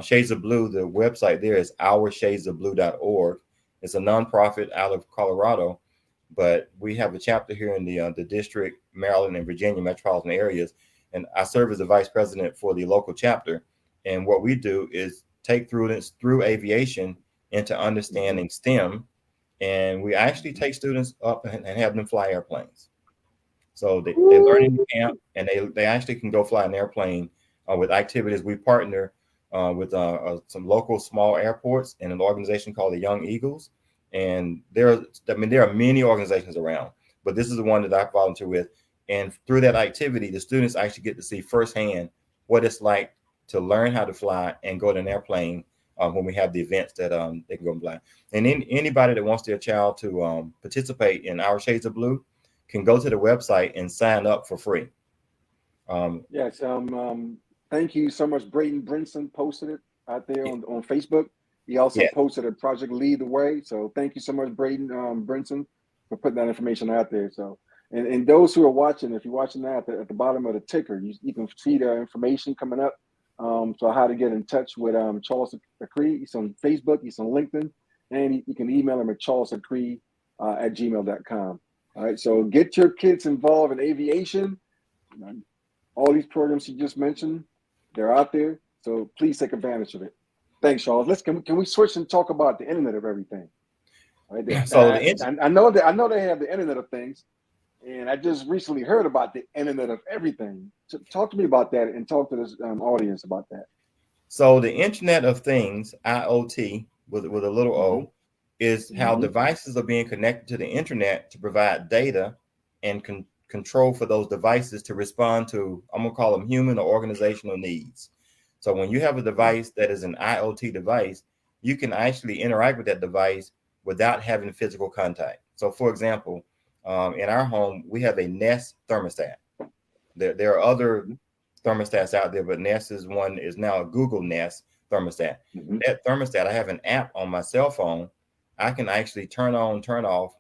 Shades of Blue, the website there is ourshadesofblue.org. It's a nonprofit out of Colorado, but we have a chapter here in the district, Maryland and Virginia metropolitan areas, and I serve as the vice president for the local chapter. And what we do is take students through aviation into understanding STEM, and we actually take students up and have them fly airplanes. So they learn in the camp, and they actually can go fly an airplane with activities. We partner with some local small airports and an organization called the Young Eagles, And there are many organizations around, but this is the one that I volunteer with. And through that activity, the students actually get to see firsthand what it's like to learn how to fly and go to an airplane when we have the events that they can go and fly. And anybody that wants their child to participate in Our Shades of Blue can go to the website and sign up for free. Yes. Thank you so much. Braden Brinson posted it out there on Facebook. He also posted a Project Lead the Way. So thank you so much, Braden Brinson, for putting that information out there. So, and those who are watching, if you're watching that at the bottom of the ticker, you can see the information coming up. So how to get in touch with Charles Acree. He's on Facebook, he's on LinkedIn, and you can email him at charlesacree@gmail.com. All right. So get your kids involved in aviation. All these programs you just mentioned, they're out there. So please take advantage of it. Thanks, Charles. Can we switch and talk about the Internet of Everything? Right there. So I know they have the Internet of Things, and I just recently heard about the Internet of Everything. So talk to me about that, and talk to this audience about that. So the Internet of Things, IoT, with a little O, is how devices are being connected to the internet to provide data and control for those devices to respond to, I'm going to call them human or organizational needs. So when you have a device that is an IoT device, you can actually interact with that device without having physical contact. So for example, in our home, we have a Nest thermostat. There are other thermostats out there, but Nest is now a Google Nest thermostat. That thermostat, I have an app on my cell phone. I can actually turn on, turn off,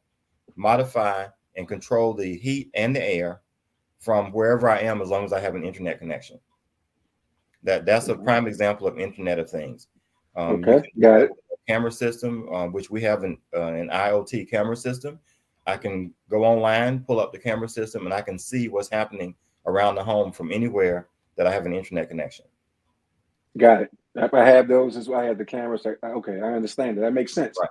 modify, and control the heat and the air from wherever I am, as long as I have an internet connection. That's a prime example of Internet of Things. Okay, got it. Camera system, which we have an IoT camera system. I can go online, pull up the camera system, and I can see what's happening around the home from anywhere that I have an internet connection. Got it. I have those as well. I have the cameras. Okay, I understand that. That makes sense. Right.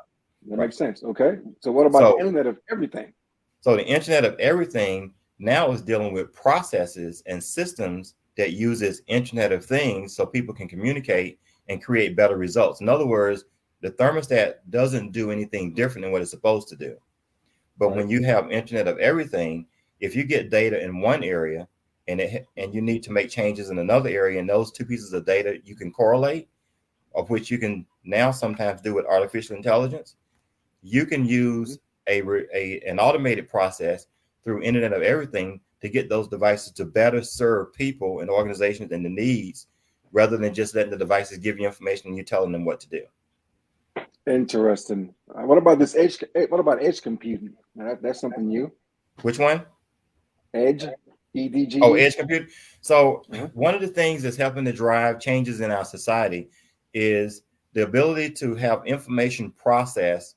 That makes sense. Okay. So what about the Internet of Everything? So the Internet of Everything now is dealing with processes and systems that uses Internet of Things so people can communicate and create better results. In other words, the thermostat doesn't do anything different than what it's supposed to do. But when you have Internet of Everything, if you get data in one area and you need to make changes in another area, and those two pieces of data you can correlate, of which you can now sometimes do with artificial intelligence, you can use an automated process through Internet of Everything to get those devices to better serve people and organizations and the needs, rather than just letting the devices give you information and you telling them what to do. Interesting. What about this edge? What about edge computing? That's something new. Which one? Edge. EDG. Oh, edge computing. So one of the things that's helping to drive changes in our society is the ability to have information processed,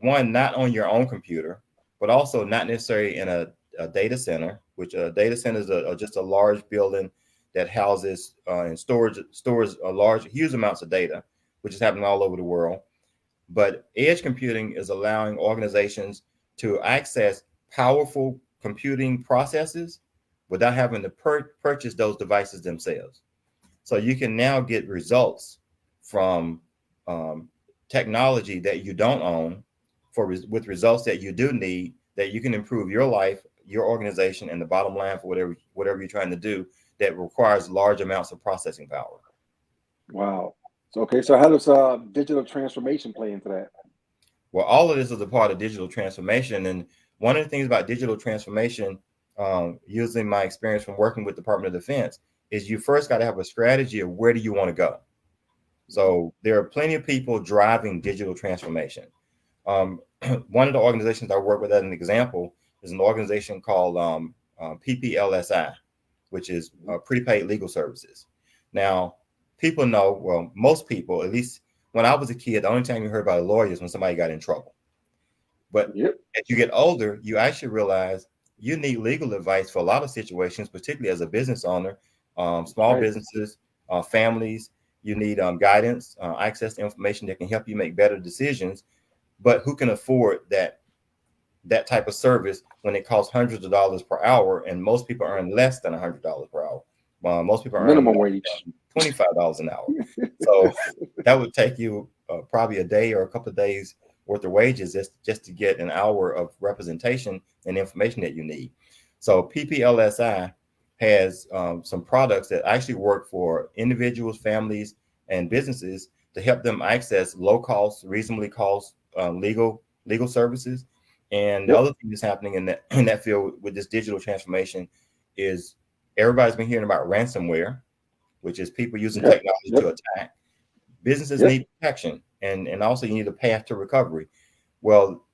one, not on your own computer, but also not necessarily in a data center, which a data center is just a large building that houses and stores huge amounts of data, which is happening all over the world. But edge computing is allowing organizations to access powerful computing processes without having to purchase those devices themselves. So you can now get results from technology that you don't own with results that you do need, that you can improve your life, your organization, and the bottom line for whatever you're trying to do that requires large amounts of processing power. Wow. Okay, so how does digital transformation play into that? Well, all of this is a part of digital transformation. And one of the things about digital transformation, using my experience from working with the Department of Defense, is you first got to have a strategy of where do you want to go. So there are plenty of people driving digital transformation. One of the organizations I work with as an example is an organization called PPLSI, which is prepaid legal services. Now, people know, well, most people, at least when I was a kid, the only time you heard about a lawyer is when somebody got in trouble. But as you get older, you actually realize you need legal advice for a lot of situations, particularly as a business owner, small businesses, families. You need guidance, access to information that can help you make better decisions. But who can afford that type of service when it costs hundreds of dollars per hour, and most people earn less than $100 per hour? Most people earn minimum wage, $25 an hour. So that would take you probably a day or a couple of days worth of wages just to get an hour of representation and information that you need. So PPLSI has some products that actually work for individuals, families, and businesses to help them access low cost, reasonably cost legal services. And the other thing that's happening in that field with this digital transformation is everybody's been hearing about ransomware, which is people using technology to attack. Businesses need protection, and also you need a path to recovery. Well,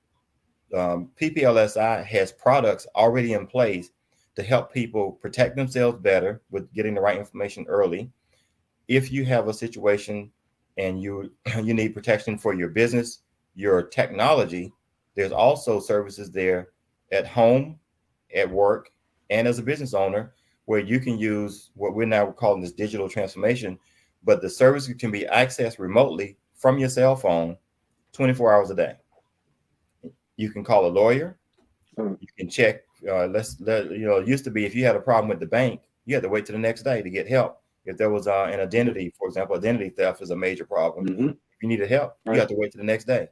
PPLSI has products already in place to help people protect themselves better with getting the right information early. If you have a situation and you need protection for your business, your technology, there's also services there at home, at work, and as a business owner, where you can use what we're now calling this digital transformation, but the service can be accessed remotely from your cell phone 24 hours a day. You can call a lawyer. You can check. It used to be if you had a problem with the bank, you had to wait till the next day to get help. If there was an identity, for example, identity theft is a major problem. If you needed help, you have to wait till the next day.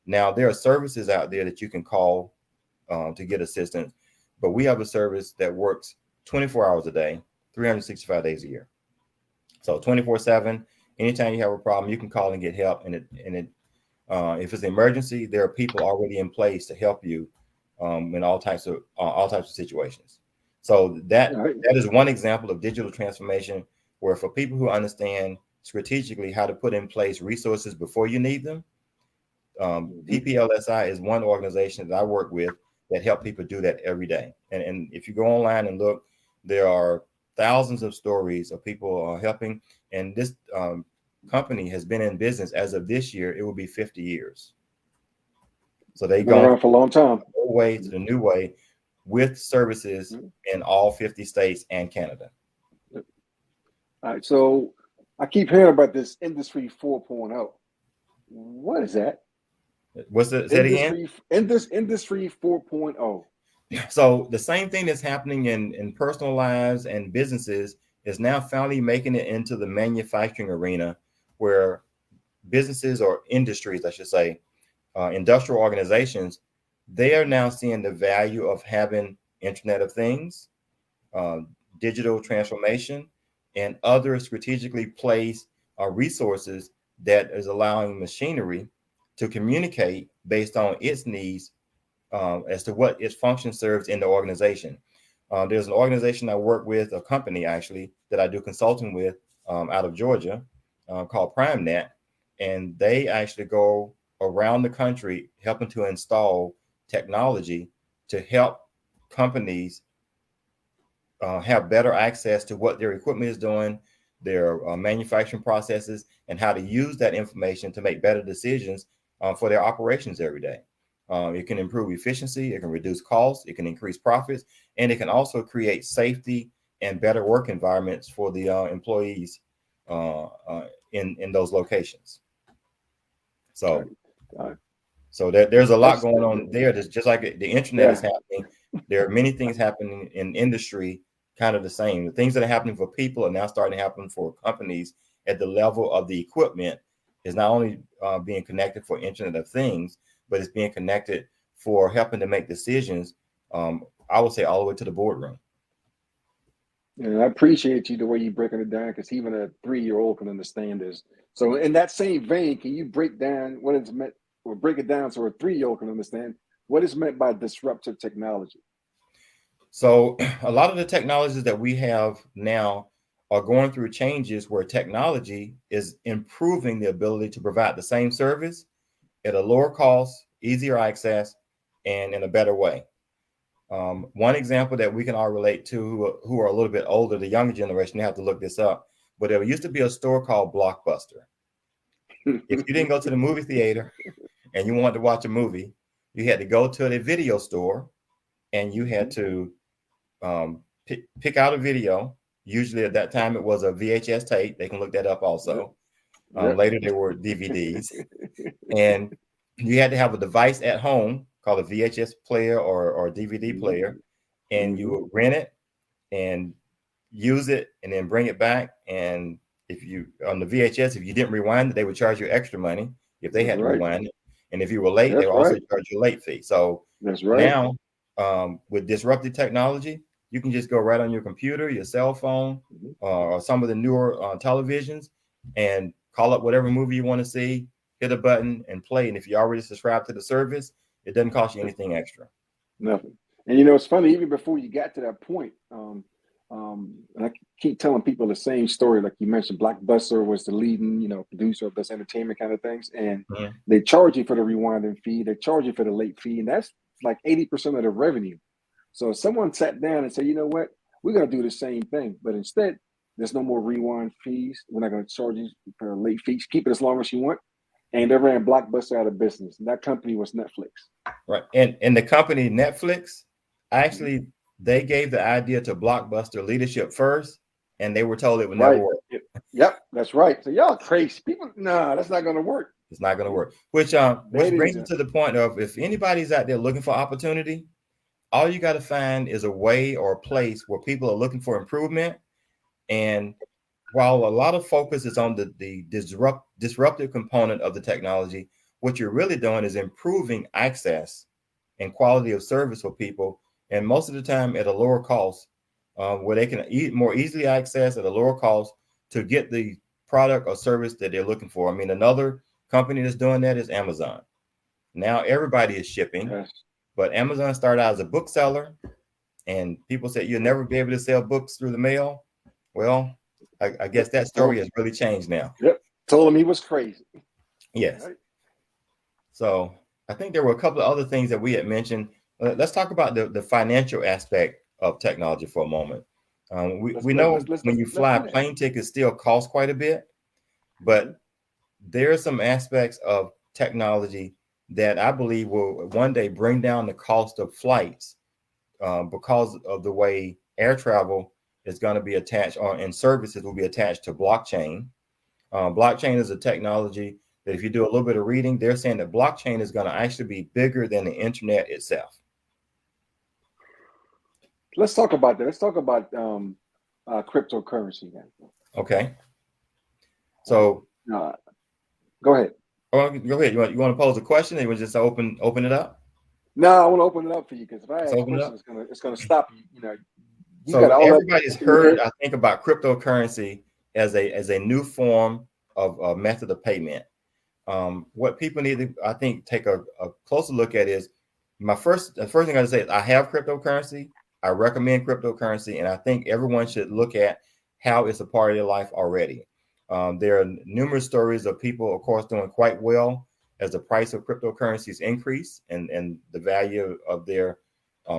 Now, there are services out there that you can call to get assistance, but we have a service that works 24 hours a day, 365 days a year. So 24/7, anytime you have a problem, you can call and get help. And if it's an emergency, there are people already in place to help you in all types of situations. So that is one example of digital transformation, where for people who understand strategically how to put in place resources before you need them, PPLSI is one organization that I work with that help people do that every day. And if you go online and look, there are thousands of stories of people helping. And this company has been in business as of this year, it will be 50 years. So they've gone around for a long time. The old way to the new way with services in all 50 states and Canada. All right. So I keep hearing about this Industry 4.0. What is that? What's the say it again? Industry 4.0. So the same thing that's happening in personal lives and businesses is now finally making it into the manufacturing arena, where businesses or industries, I should say, industrial organizations, they are now seeing the value of having Internet of Things, digital transformation, and other strategically placed resources that is allowing machinery to communicate based on its needs as to what its function serves in the organization. There's an organization I work with, a company actually, that I do consulting with out of Georgia called PrimeNet, and they actually go around the country helping to install technology to help companies have better access to what their equipment is doing, their manufacturing processes, and how to use that information to make better decisions for their operations every day. It can improve efficiency, it can reduce costs, it can increase profits, and it can also create safety and better work environments for the employees in those locations. So there's a lot going on there. That's just like the internet is happening. There are many things happening in industry, kind of the same. The things that are happening for people are now starting to happen for companies at the level of the equipment. Is not only being connected for Internet of Things, but it's being connected for helping to make decisions. I would say all the way to the boardroom. And I appreciate you the way you breaking it down, because even a 3-year-old can understand this. So in that same vein, can you break down what it's meant, or break it down so a 3-year-old can understand what is meant by disruptive technology? So a lot of the technologies that we have now are going through changes where technology is improving the ability to provide the same service at a lower cost, easier access, and in a better way. One example that we can all relate to who are a little bit older, the younger generation, they have to look this up, but there used to be a store called Blockbuster. If you didn't go to the movie theater and you wanted to watch a movie, you had to go to the video store and you had to pick out a video. Usually at that time it was a VHS tape. They can look that up also. Later they were DVDs. And you had to have a device at home called a VHS player or DVD player, and you would rent it and use it and then bring it back. And if you on the VHS, if you didn't rewind it, they would charge you extra money if they had to rewind it. And if you were late, they will also charge you a late fee. So that's right. Now, with disruptive technology, you can just go right on your computer, your cell phone, or some of the newer televisions, and call up whatever movie you want to see, hit a button and play. And if you already subscribe to the service, it doesn't cost you anything extra. Nothing. And you know, it's funny, even before you got to that point, and I keep telling people the same story, like you mentioned, Blockbuster was the leading, you know, producer of this entertainment kind of things. And they charge you for the rewinding fee, they charge you for the late fee, and that's like 80% of the revenue. So if someone sat down and said, you know what, we're gonna do the same thing, but instead there's no more rewind fees. We're not gonna charge you for late fees, keep it as long as you want. And they ran Blockbuster out of business. And that company was Netflix. Right. And the company Netflix, actually, they gave the idea to Blockbuster leadership first, and they were told it would never work. Yep, that's right. So y'all crazy people. Nah, that's not going to work. It's not going to work. Which brings me to the point of, if anybody's out there looking for opportunity, all you got to find is a way or a place where people are looking for improvement. And while a lot of focus is on the disruptive component of the technology, what you're really doing is improving access and quality of service for people, and most of the time at a lower cost, where they can more easily access at a lower cost to get the product or service that they're looking for. I mean, another company that's doing that is Amazon. Now everybody is shipping, but Amazon started out as a bookseller, and people said you'll never be able to sell books through the mail. Well, I guess that story has really changed now. Yep, told him he was crazy. Yes. Right. So I think there were a couple of other things that we had mentioned. Let's talk about the financial aspect of technology for a moment. We know when you fly, plane tickets still cost quite a bit, but there are some aspects of technology that I believe will one day bring down the cost of flights, because of the way air travel is going to be attached, and services will be attached to blockchain. Blockchain is a technology that, if you do a little bit of reading, they're saying that blockchain is going to actually be bigger than the internet itself. Let's talk about that. Let's talk about cryptocurrency then. Okay. So go ahead. Oh, go ahead. You want to pose a question, or you want to just open it up? No, I want to open it up for you, because if I ask a question, it's gonna stop you. You know. So everybody's heard, I think, about cryptocurrency as a new form of method of payment. What people need to, I think, take a closer look at is the first thing I gotta say is I have cryptocurrency. I recommend cryptocurrency, and I think everyone should look at how it's a part of their life already. There are numerous stories of people, of course, doing quite well as the price of cryptocurrencies increase and the value of their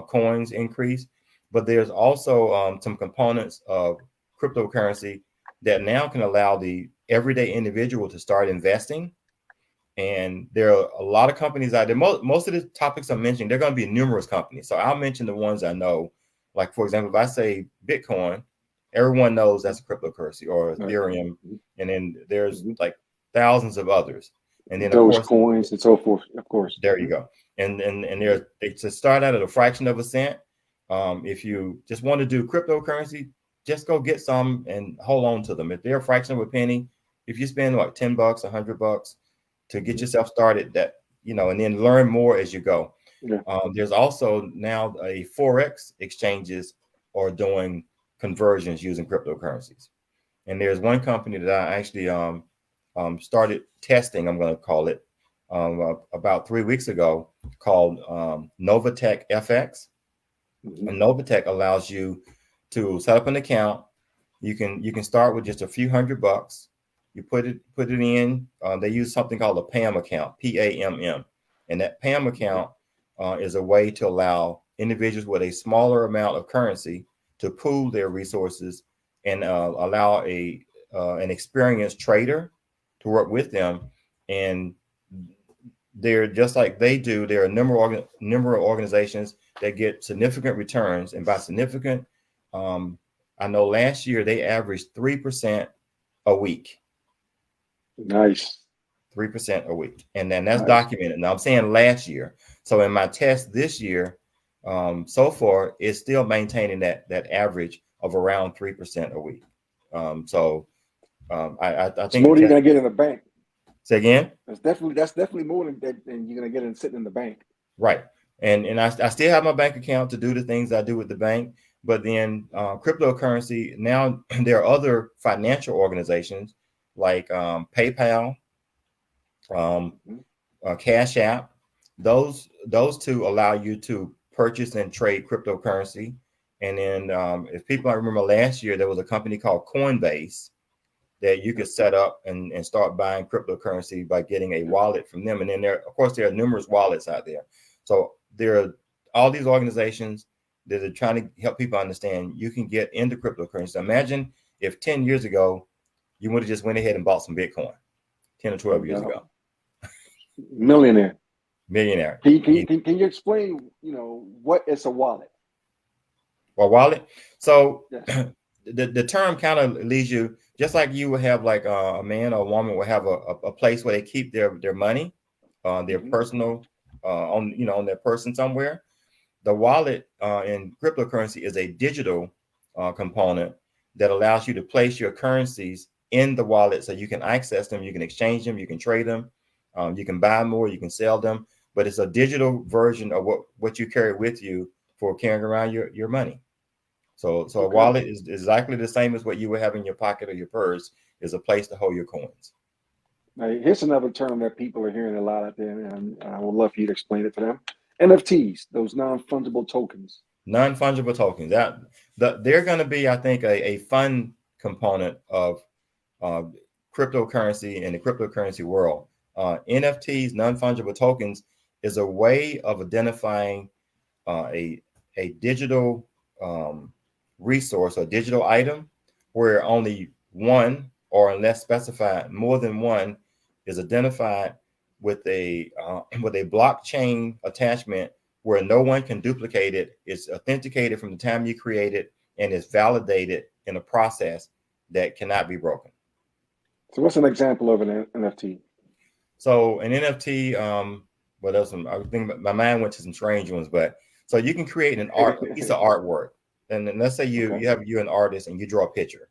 coins increase. But there's also some components of cryptocurrency that now can allow the everyday individual to start investing. And there are a lot of companies out there. Most of the topics I'm mentioning, they're going to be numerous companies. So I'll mention the ones I know. Like, for example, if I say Bitcoin, everyone knows that's a cryptocurrency, or Ethereum. And then there's like thousands of others. And then, of course, coins and so forth, of course. There you go. And they to start out at a fraction of a cent. If you just want to do cryptocurrency, just go get some and hold on to them. If they're a fraction of a penny, if you spend like $10, $100 to get yourself started, that, and then learn more as you go. Yeah. There's also now a Forex exchanges are doing conversions using cryptocurrencies. And there's one company that I actually started testing, I'm going to call it, about 3 weeks ago, called Novatech FX. And Novatech allows you to set up an account. You can start with just a few $100. You put it in. They use something called a PAM account, PAMM, and that PAM account is a way to allow individuals with a smaller amount of currency to pool their resources and allow an experienced trader to work with them. And they're just like they do. There are a number of organizations that get significant returns, and by significant, I know last year they averaged 3% a week. Nice. 3% a week. And then that's documented. Now I'm saying last year. So in my test this year, so far, it's still maintaining that average of around 3% a week. I think what are you gonna get in the bank? Say again? That's definitely more than you're gonna get it sitting in the bank. Right. And I still have my bank account to do the things I do with the bank. But then cryptocurrency, now there are other financial organizations like PayPal, um, Mhm. Cash App. Those two allow you to purchase and trade cryptocurrency. And then if people remember last year, there was a company called Coinbase that you could set up and start buying cryptocurrency by getting a wallet from them. And then there are numerous wallets out there. So there are all these organizations that are trying to help people understand you can get into cryptocurrency. So imagine if 10 years ago, you would have just went ahead and bought some Bitcoin 10 or 12 years ago. Millionaire. Millionaire. Can you explain, what is a wallet? Or wallet. So Yes. the term kind of leads you, just like you would have like a man or a woman would have a place where they keep their money, their personal, on their person somewhere. The wallet in cryptocurrency is a digital component that allows you to place your currencies in the wallet so you can access them, you can exchange them, you can trade them, you can buy more, you can sell them. But it's a digital version of what you carry with you for carrying around your money. So Okay. a wallet is exactly the same as what you would have in your pocket or your purse, is a place to hold your coins. Now, here's another term that people are hearing a lot out there, and I would love for you to explain it to them. NFTs, those non-fungible tokens. Non-fungible tokens. They're going to be, I think, a fun component of cryptocurrency in the cryptocurrency world. NFTs, non-fungible tokens, is a way of identifying a digital resource or digital item where only one, or unless specified, more than one, is identified with a blockchain attachment where no one can duplicate it. It's authenticated from the time you create it, and it's validated in a process that cannot be broken. So what's an example of an NFT? So an NFT, what else? I think my mind went to some strange ones, but so you can create a piece of artwork, and then let's say you're an artist and you draw a picture,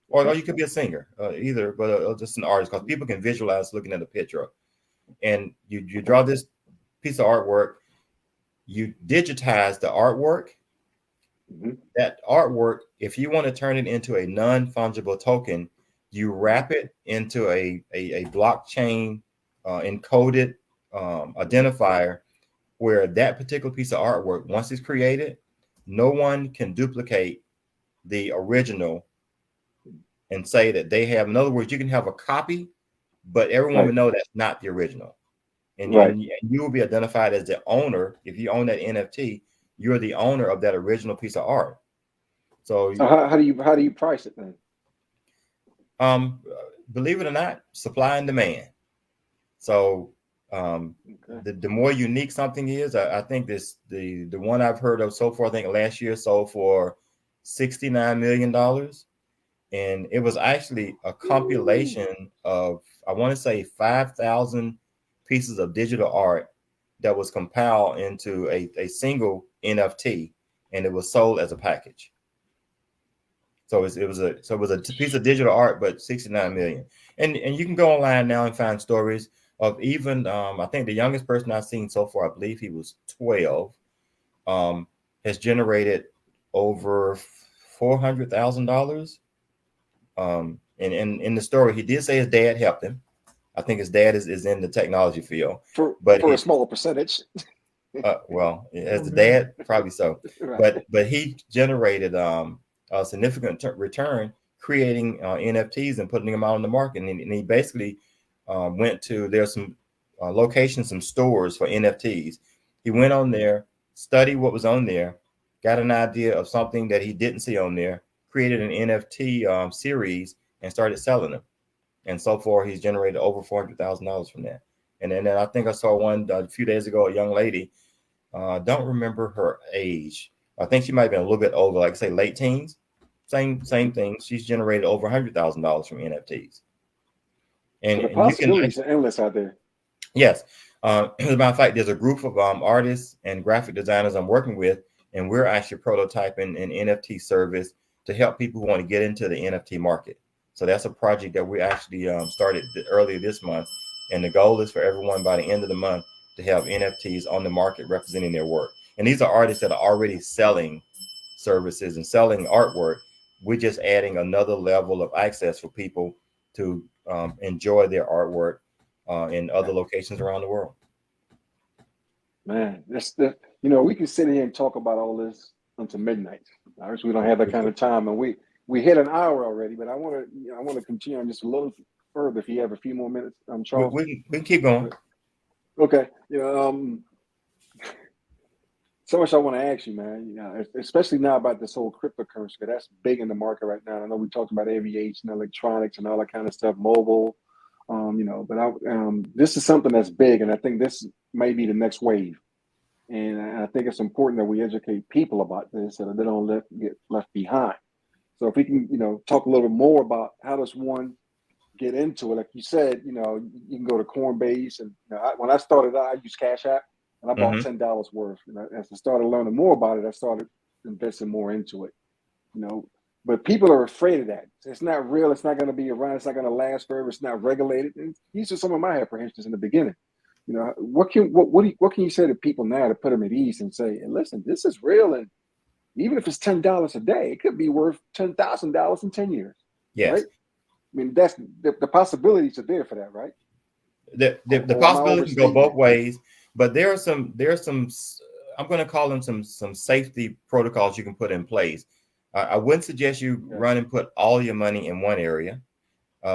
or you could be a singer, either, but just an artist, because people can visualize looking at a picture, and you draw this piece of artwork, you digitize the artwork. That artwork, if you want to turn it into a non-fungible token, you wrap it into a blockchain encoded identifier, where that particular piece of artwork, once it's created, no one can duplicate the original and say that they have. In other words, you can have a copy, but everyone would know that's not the original. And you will be identified as the owner. If you own that NFT, you're the owner of that original piece of art. So how do you price it then? Believe it or not, supply and demand. So the more unique something is, I think the one I've heard of so far, I think last year sold for $69 million. And it was actually a compilation of, I want to say, 5,000 pieces of digital art that was compiled into a single NFT, and it was sold as a package. So it was a piece of digital art, but 69 million. And you can go online now and find stories of even I think the youngest person I've seen so far, I believe he was 12, has generated over $400,000. And in the story, he did say his dad helped him. I think his dad is in the technology field, but for a smaller percentage. Well, as the dad, probably so. Right. But he generated a significant return creating NFTs and putting them out on the market. And he basically went to, there's some locations, some stores for NFTs. He went on there, studied what was on there, got an idea of something that he didn't see on there, created an NFT series, and started selling them. And so far, he's generated over $400,000 from that. And then I think I saw one a few days ago, a young lady. Don't remember her age. I think she might have been a little bit older, like say late teens. Same thing. She's generated over $100,000 from NFTs. And so the possibilities are endless out there. Yes. As a matter of fact, there's a group of artists and graphic designers I'm working with, and we're actually prototyping an NFT service to help people who want to get into the NFT market. So that's a project that we actually started earlier this month. And the goal is for everyone by the end of the month to have NFTs on the market representing their work. And these are artists that are already selling services and selling artwork. We're just adding another level of access for people to enjoy their artwork in other locations around the world. Man, we can sit here and talk about all this until midnight. Obviously, we don't have that kind of time, and we hit an hour already. But I want to continue on just a little further. If you have a few more minutes, Charles, we can keep going. Okay, so much I want to ask you, man. Especially now about this whole cryptocurrency, because that's big in the market right now. I know we talked about aviation, electronics, and all that kind of stuff, mobile. But this is something that's big, and I think this may be the next wave. And I think it's important that we educate people about this so that they don't get left behind. So if we can, talk a little bit more about how does one get into it. Like you said, you can go to Coinbase, and when I started out, I used Cash App, and I bought $10 worth. As I started learning more about it, I started investing more into it. But people are afraid of that. It's not real. It's not going to be around. It's not going to last forever. It's not regulated. And these are some of my apprehensions in the beginning. What can you say to people now to put them at ease and say, hey, listen, this is real, and even if it's $10 a day, it could be worth $10,000 in 10 years. Yes. Right? I mean, that's the possibilities are there for that, right? The possibilities can go both ways, but there are some I'm going to call them some safety protocols you can put in place. I wouldn't suggest you run and put all your money in one area.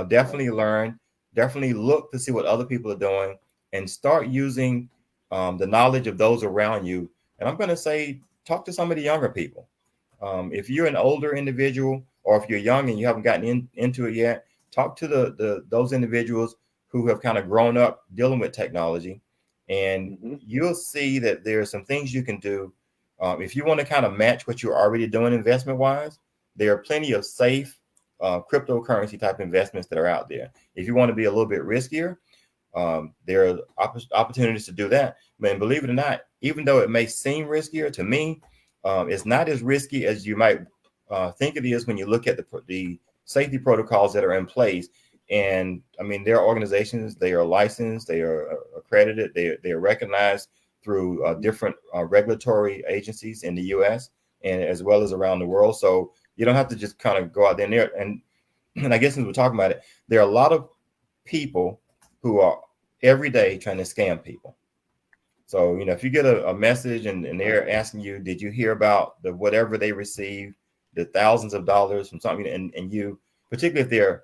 Definitely learn, definitely look to see what other people are doing, and start using the knowledge of those around you. And I'm going to say, talk to some of the younger people. If you're an older individual, or if you're young and you haven't gotten into it yet, talk to those individuals who have kind of grown up dealing with technology, and you'll see that there are some things you can do. If you want to kind of match what you're already doing investment wise, there are plenty of safe cryptocurrency type investments that are out there. If you want to be a little bit riskier, there are opportunities to do that. And believe it or not, even though it may seem riskier to me, it's not as risky as you might think it is when you look at the safety protocols that are in place. And I mean, there are organizations, they are licensed, they are accredited, they are recognized through different regulatory agencies in the U.S. and as well as around the world. So you don't have to just kind of go out there. And I guess since we're talking about it, there are a lot of people who are every day trying to scam people. So, if you get a message and they're asking you, did you hear about the whatever they received, the thousands of dollars from something, and you, particularly if they're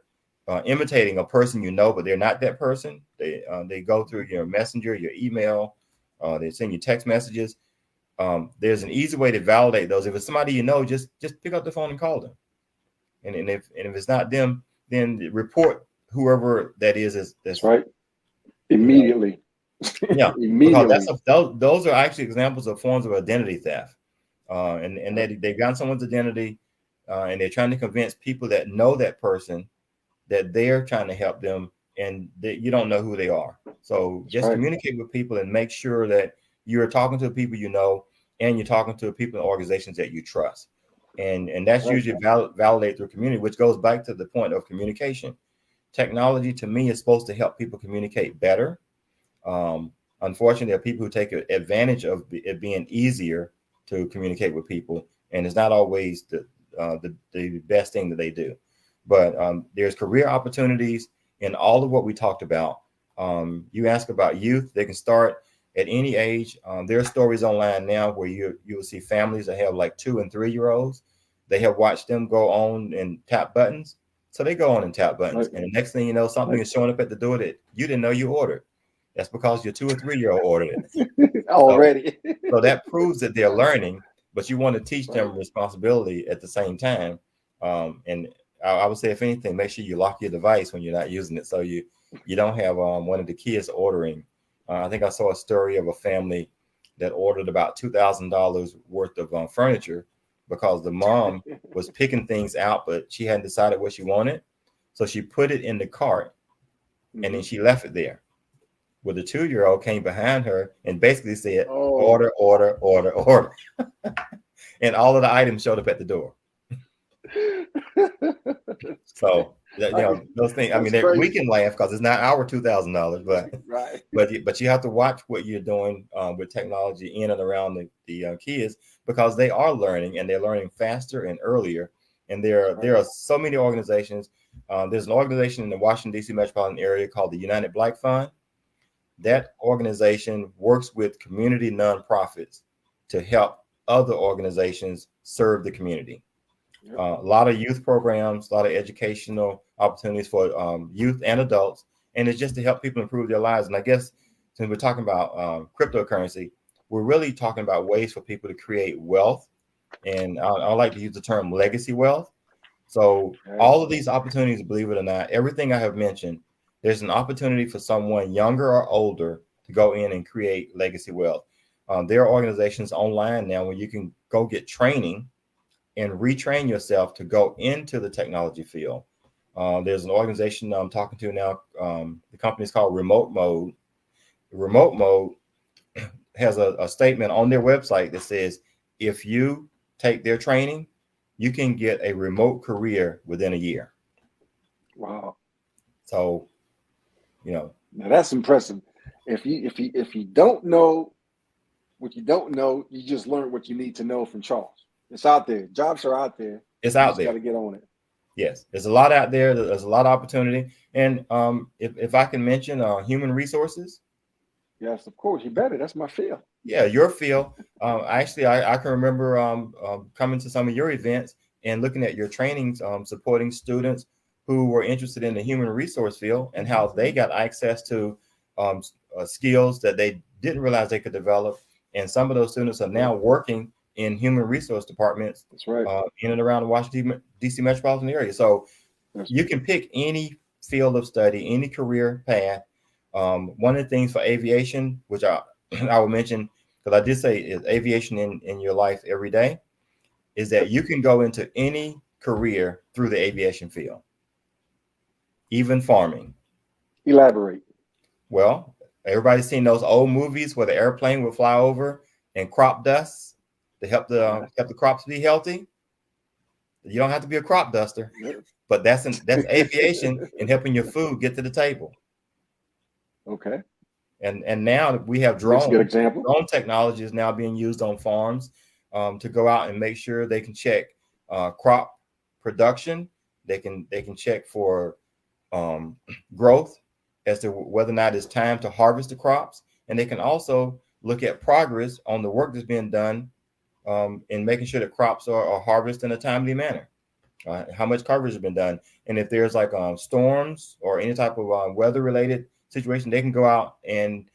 imitating a person but they're not that person, they go through your messenger, your email, they send you text messages. There's an easy way to validate those. If it's somebody just pick up the phone and call them. And if it's not them, then report whoever that is. That's right. Immediately. Yeah, immediately. Because those are actually examples of forms of identity theft. And they've gotten someone's identity, and they're trying to convince people that know that person that they're trying to help them, and that you don't know who they are. So just communicate with people and make sure that you're talking to people and you're talking to people and organizations that you trust. And that's usually validated through community, which goes back to the point of communication. Technology, to me, is supposed to help people communicate better. Unfortunately, there are people who take advantage of it being easier to communicate with people, and it's not always the best thing that they do. But there's career opportunities in all of what we talked about. You ask about youth; they can start at any age. There are stories online now where you will see families that have like 2 and 3 year olds. They have watched them go on and tap buttons, so they go on and tap buttons, and the next thing you know, something is showing up at the door that you didn't know you ordered. That's because your 2 or 3 year old ordered it already. So that proves that they're learning, but you want to teach them responsibility at the same time. And I would say, if anything, make sure you lock your device when you're not using it, so you don't have one of the kids ordering. I think I saw a story of a family that ordered about $2,000 worth of furniture because the mom was picking things out, but she hadn't decided what she wanted. So she put it in the cart, and then she left it there. Well, the 2-year-old came behind her and basically said, order, order, order, order. And all of the items showed up at the door. So those things. I mean, we can laugh because it's not our $2,000, but right. but you have to watch what you're doing with technology in and around the kids, because they are learning, and they're learning faster and earlier. And there are so many organizations. There's an organization in the Washington, D.C. metropolitan area called the United Black Fund. That organization works with community nonprofits to help other organizations serve the community. Yep. A lot of youth programs, a lot of educational opportunities for youth and adults, and it's just to help people improve their lives. And I guess since we're talking about cryptocurrency, we're really talking about ways for people to create wealth, and I like to use the term legacy wealth. So all of these opportunities, believe it or not, everything I have mentioned, there's an opportunity for someone younger or older to go in and create legacy wealth. There are organizations online now where you can go get training and retrain yourself to go into the technology field. There's an organization I'm talking to now. The company is called Remote Mode. Remote Mode has a statement on their website that says, if you take their training, you can get a remote career within a year. Wow. So, now that's impressive. If you don't know what you don't know, you just learn what you need to know from Charles. It's out there. Jobs are out there. It's out there. Got to get on it. Yes, there's a lot out there. There's a lot of opportunity. And if I can mention human resources. Yes, of course. You better. That's my field. Yeah, your field. Actually, I can remember coming to some of your events and looking at your trainings, supporting students who were interested in the human resource field and how they got access to skills that they didn't realize they could develop. And some of those students are now working in human resource departments. That's right. In and around the Washington, D.C. metropolitan area. So you can pick any field of study, any career path. One of the things for aviation, which I will mention, because I did say is aviation in your life every day, is that you can go into any career through the aviation field, even farming. Elaborate. Well, everybody's seen those old movies where the airplane would fly over and crop dust to help the crops be healthy. You don't have to be a crop duster, but that's aviation and helping your food get to the table. Okay. And now we have drones. That's a good example. Drone technology is now being used on farms to go out and make sure they can check crop production. They can check for growth as to whether or not it's time to harvest the crops, and they can also look at progress on the work that's being done in making sure the crops are harvested in a timely manner. How much coverage has been done, and if there's like storms or any type of weather-related situation, they can go out and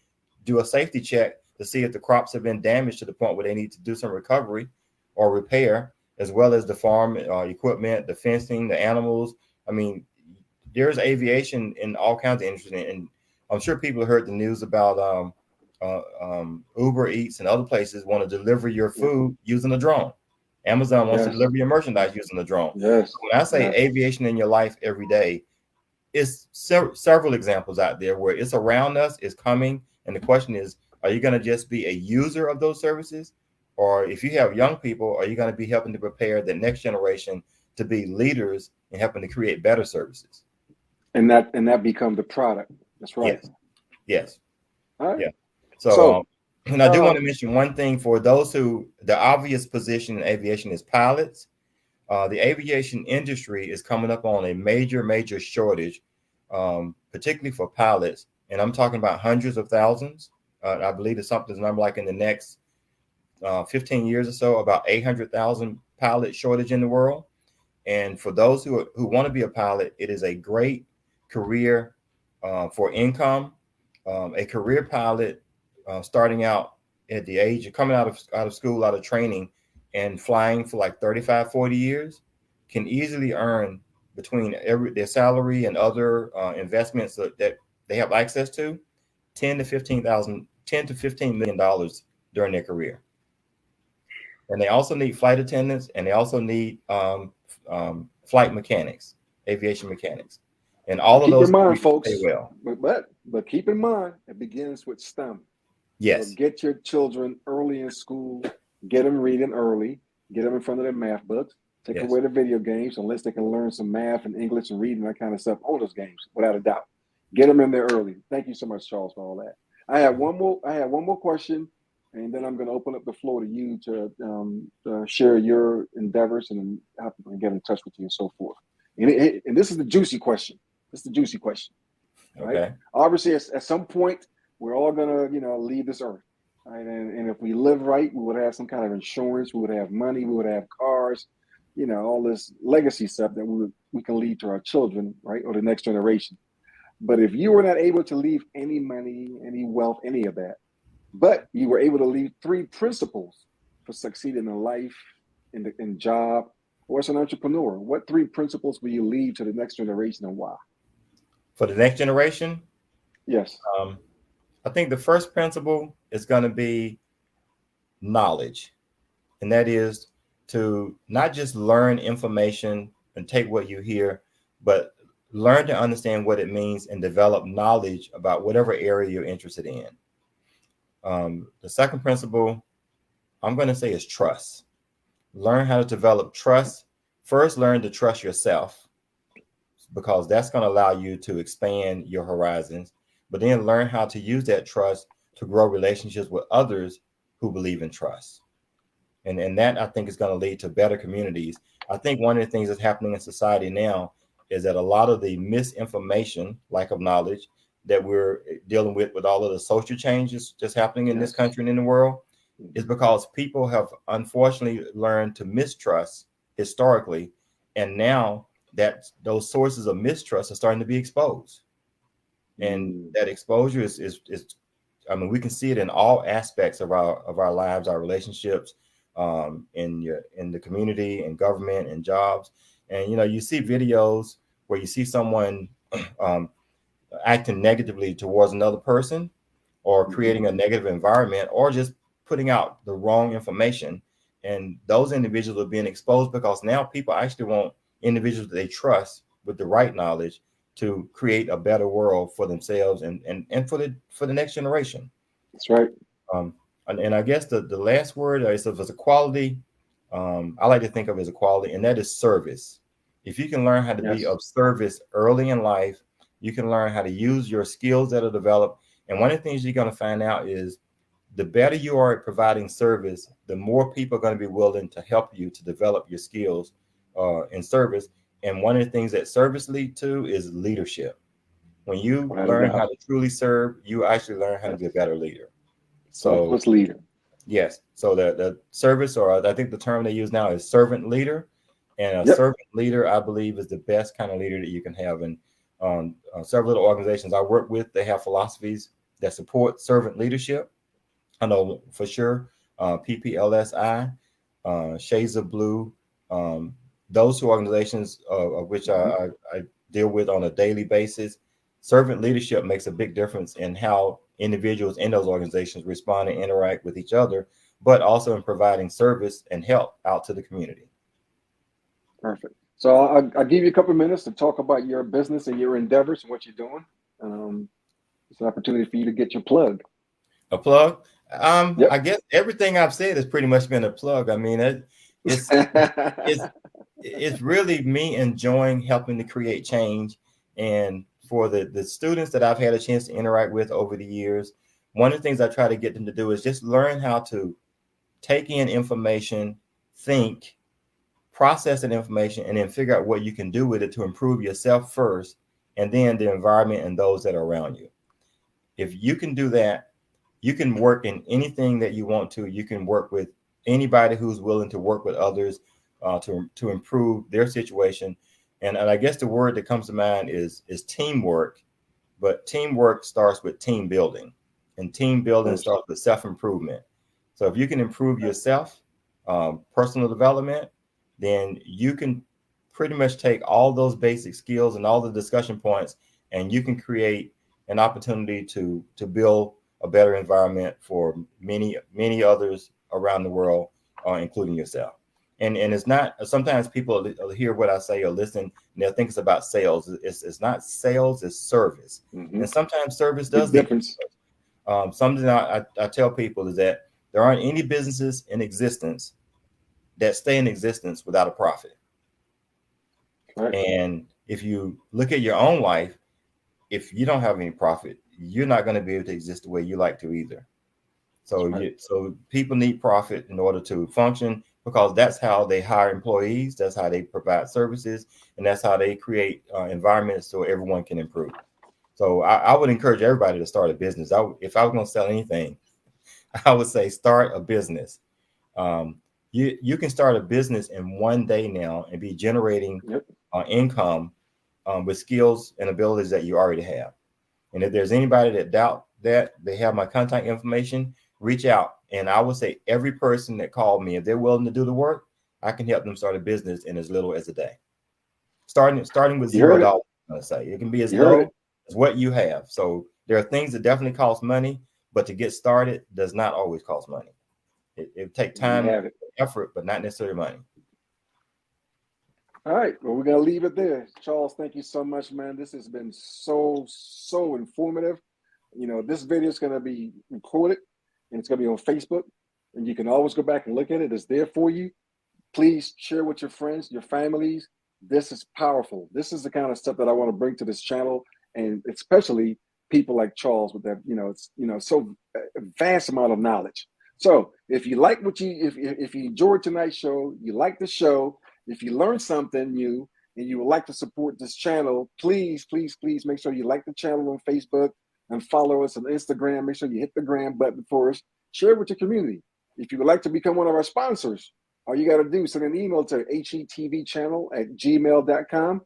do a safety check to see if the crops have been damaged to the point where they need to do some recovery or repair, as well as the farm equipment, the fencing, the animals. I mean, there's aviation in all kinds of industries, and I'm sure people have heard the news about Uber Eats and other places want to deliver your food using a drone. Amazon wants to deliver your merchandise using a drone. Yes. So when I say aviation in your life every day, it's several examples out there where it's around us, it's coming. And the question is, are you going to just be a user of those services? Or if you have young people, are you going to be helping to prepare the next generation to be leaders and helping to create better services? And that become the product. That's right. Yes. All right. Yeah. So and I do want to mention one thing for those who, the obvious position in aviation is pilots. The aviation industry is coming up on a major shortage, particularly for pilots. And I'm talking about hundreds of thousands. I believe it's something number like in the next 15 years or so, about 800,000 pilot shortage in the world. And for those who want to be a pilot, it is a great career for income. A career pilot starting out at the age of coming out of school, out of training, and flying for like 35, 40 years can easily earn between their salary and other investments that they have access to $10 to $15 million during their career. And they also need flight attendants, and they also need flight mechanics, aviation mechanics. And all of those keep in mind, folks, pay well. But keep in mind, it begins with STEM. Yes. So get your children early in school, get them reading early, get them in front of their math books, Take Yes. away the video games unless they can learn some math and English and reading, that kind of stuff on those games, without a doubt. Get them in there early. Thank you so much, Charles, for all that. I have one more question, and then I'm going to open up the floor to you to share your endeavors and how people can get in touch with you and so forth. And this is the juicy question. Right? Okay. Obviously, at some point, we're all gonna, leave this earth, right? And if we live right, we would have some kind of insurance. We would have money. We would have cars. All this legacy stuff that we can leave to our children, right, or the next generation. But if you were not able to leave any money, any wealth, any of that, but you were able to leave 3 principles for succeeding in life, in job, or as an entrepreneur, what 3 principles will you leave to the next generation and why? For the next generation, Yes. I think the first principle is going to be knowledge, and that is to not just learn information and take what you hear, but learn to understand what it means and develop knowledge about whatever area you're interested in. The second principle I'm going to say is trust. Learn how to develop trust. First, learn to trust yourself, because that's going to allow you to expand your horizons, but then learn how to use that trust to grow relationships with others who believe in trust. And that, I think, is going to lead to better communities. I think one of the things that's happening in society now is that a lot of the misinformation, lack of knowledge that we're dealing with all of the social changes just happening in this country and in the world, is because people have unfortunately learned to mistrust historically. And now that those sources of mistrust are starting to be exposed. And that exposure is I mean, we can see it in all aspects of our lives, our relationships, in the community and government and jobs. And you see videos where you see someone acting negatively towards another person, or creating a negative environment, or just putting out the wrong information. And those individuals are being exposed because now people actually want individuals that they trust with the right knowledge to create a better world for themselves and for the next generation. That's right. And I guess the last word is a quality. I like to think of it as a quality, and that is service. If you can learn how to be of service early in life, you can learn how to use your skills that are developed. And one of the things you're going to find out is the better you are at providing service, the more people are going to be willing to help you to develop your skills in service. And one of the things that service lead to is leadership. When you learn how to truly serve, you actually learn how to be a better leader. Selfless leader. Yes. So the service, or I think the term they use now is servant leader. And a servant leader, I believe, is the best kind of leader that you can have. And several of the organizations I work with, they have philosophies that support servant leadership. I know for sure PPLSI, Shades of Blue, those 2 organizations of which I deal with on a daily basis. Servant leadership makes a big difference in how individuals in those organizations respond and interact with each other, but also in providing service and help out to the community. Perfect. So I'll give you a couple of minutes to talk about your business and your endeavors and what you're doing. It's an opportunity for you to get your plug. A plug? I guess everything I've said has pretty much been a plug. I mean, it's really me enjoying helping to create change. And for the students that I've had a chance to interact with over the years, one of the things I try to get them to do is just learn how to take in information, think, process that information, and then figure out what you can do with it to improve yourself first, and then the environment and those that are around you. If you can do that, you can work in anything that you want to. You can work with anybody who's willing to work with others to improve their situation. And I guess the word that comes to mind is teamwork. But teamwork starts with team building, and team building starts with self-improvement. So if you can improve yourself, personal development, then you can pretty much take all those basic skills and all the discussion points, and you can create an opportunity to build a better environment for many others around the world, including yourself. And it's not, sometimes people hear what I say or listen and they'll think it's about sales. It's not sales, it's service. And sometimes service does the difference. Something I tell people is that there aren't any businesses in existence that stay in existence without a profit. Right. And if you look at your own life, if you don't have any profit, you're not going to be able to exist the way you like to either. So Right. so people need profit in order to function, because that's how they hire employees, that's how they provide services, and that's how they create environments so everyone can improve. So I would encourage everybody to start a business. If I was going to sell anything, I would say start a business. You can start a business in one day now and be generating Yep. income with skills and abilities that you already have. And if there's anybody that doubt that, they have my contact information, reach out. And I would say every person that called me, if they're willing to do the work, I can help them start a business in as little as a day. Starting with You heard it. $0, I'm gonna say it can be as You heard low it. as what you have. So there are things that definitely cost money, but to get started does not always cost money. It takes There you time, have it. effort, but not necessarily money. All right. Well, we're going to leave it there. Charles, thank you so much, man. This has been so informative. You know, this video is going to be recorded and it's going to be on Facebook. And you can always go back and look at it. It's there for you. Please share with your friends, your families. This is powerful. This is the kind of stuff that I want to bring to this channel, and especially people like Charles with that, it's so vast amount of knowledge. So if you like if you enjoyed tonight's show, you like the show, if you learned something new and you would like to support this channel, please make sure you like the channel on Facebook and follow us on Instagram. Make sure you hit the gram button for us. Share it with your community. If you would like to become one of our sponsors, all you got to do is send an email to hetvchannel@gmail.com.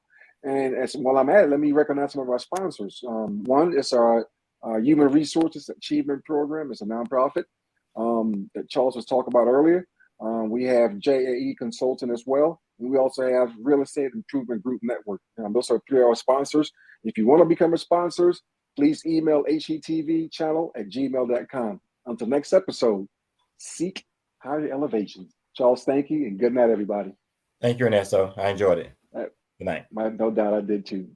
And while I'm at it, let me recognize some of our sponsors. One is our Human Resources Achievement Program. It's a nonprofit that Charles was talking about earlier. We have JAE Consulting as well. And we also have Real Estate Improvement Group Network. Those are three of our sponsors. If you want to become a sponsor, please email hetvchannel@gmail.com. Until next episode, seek higher elevations. Charles, thank you, and good night, everybody. Thank you, Ernesto. I enjoyed it. Good night. No doubt I did too.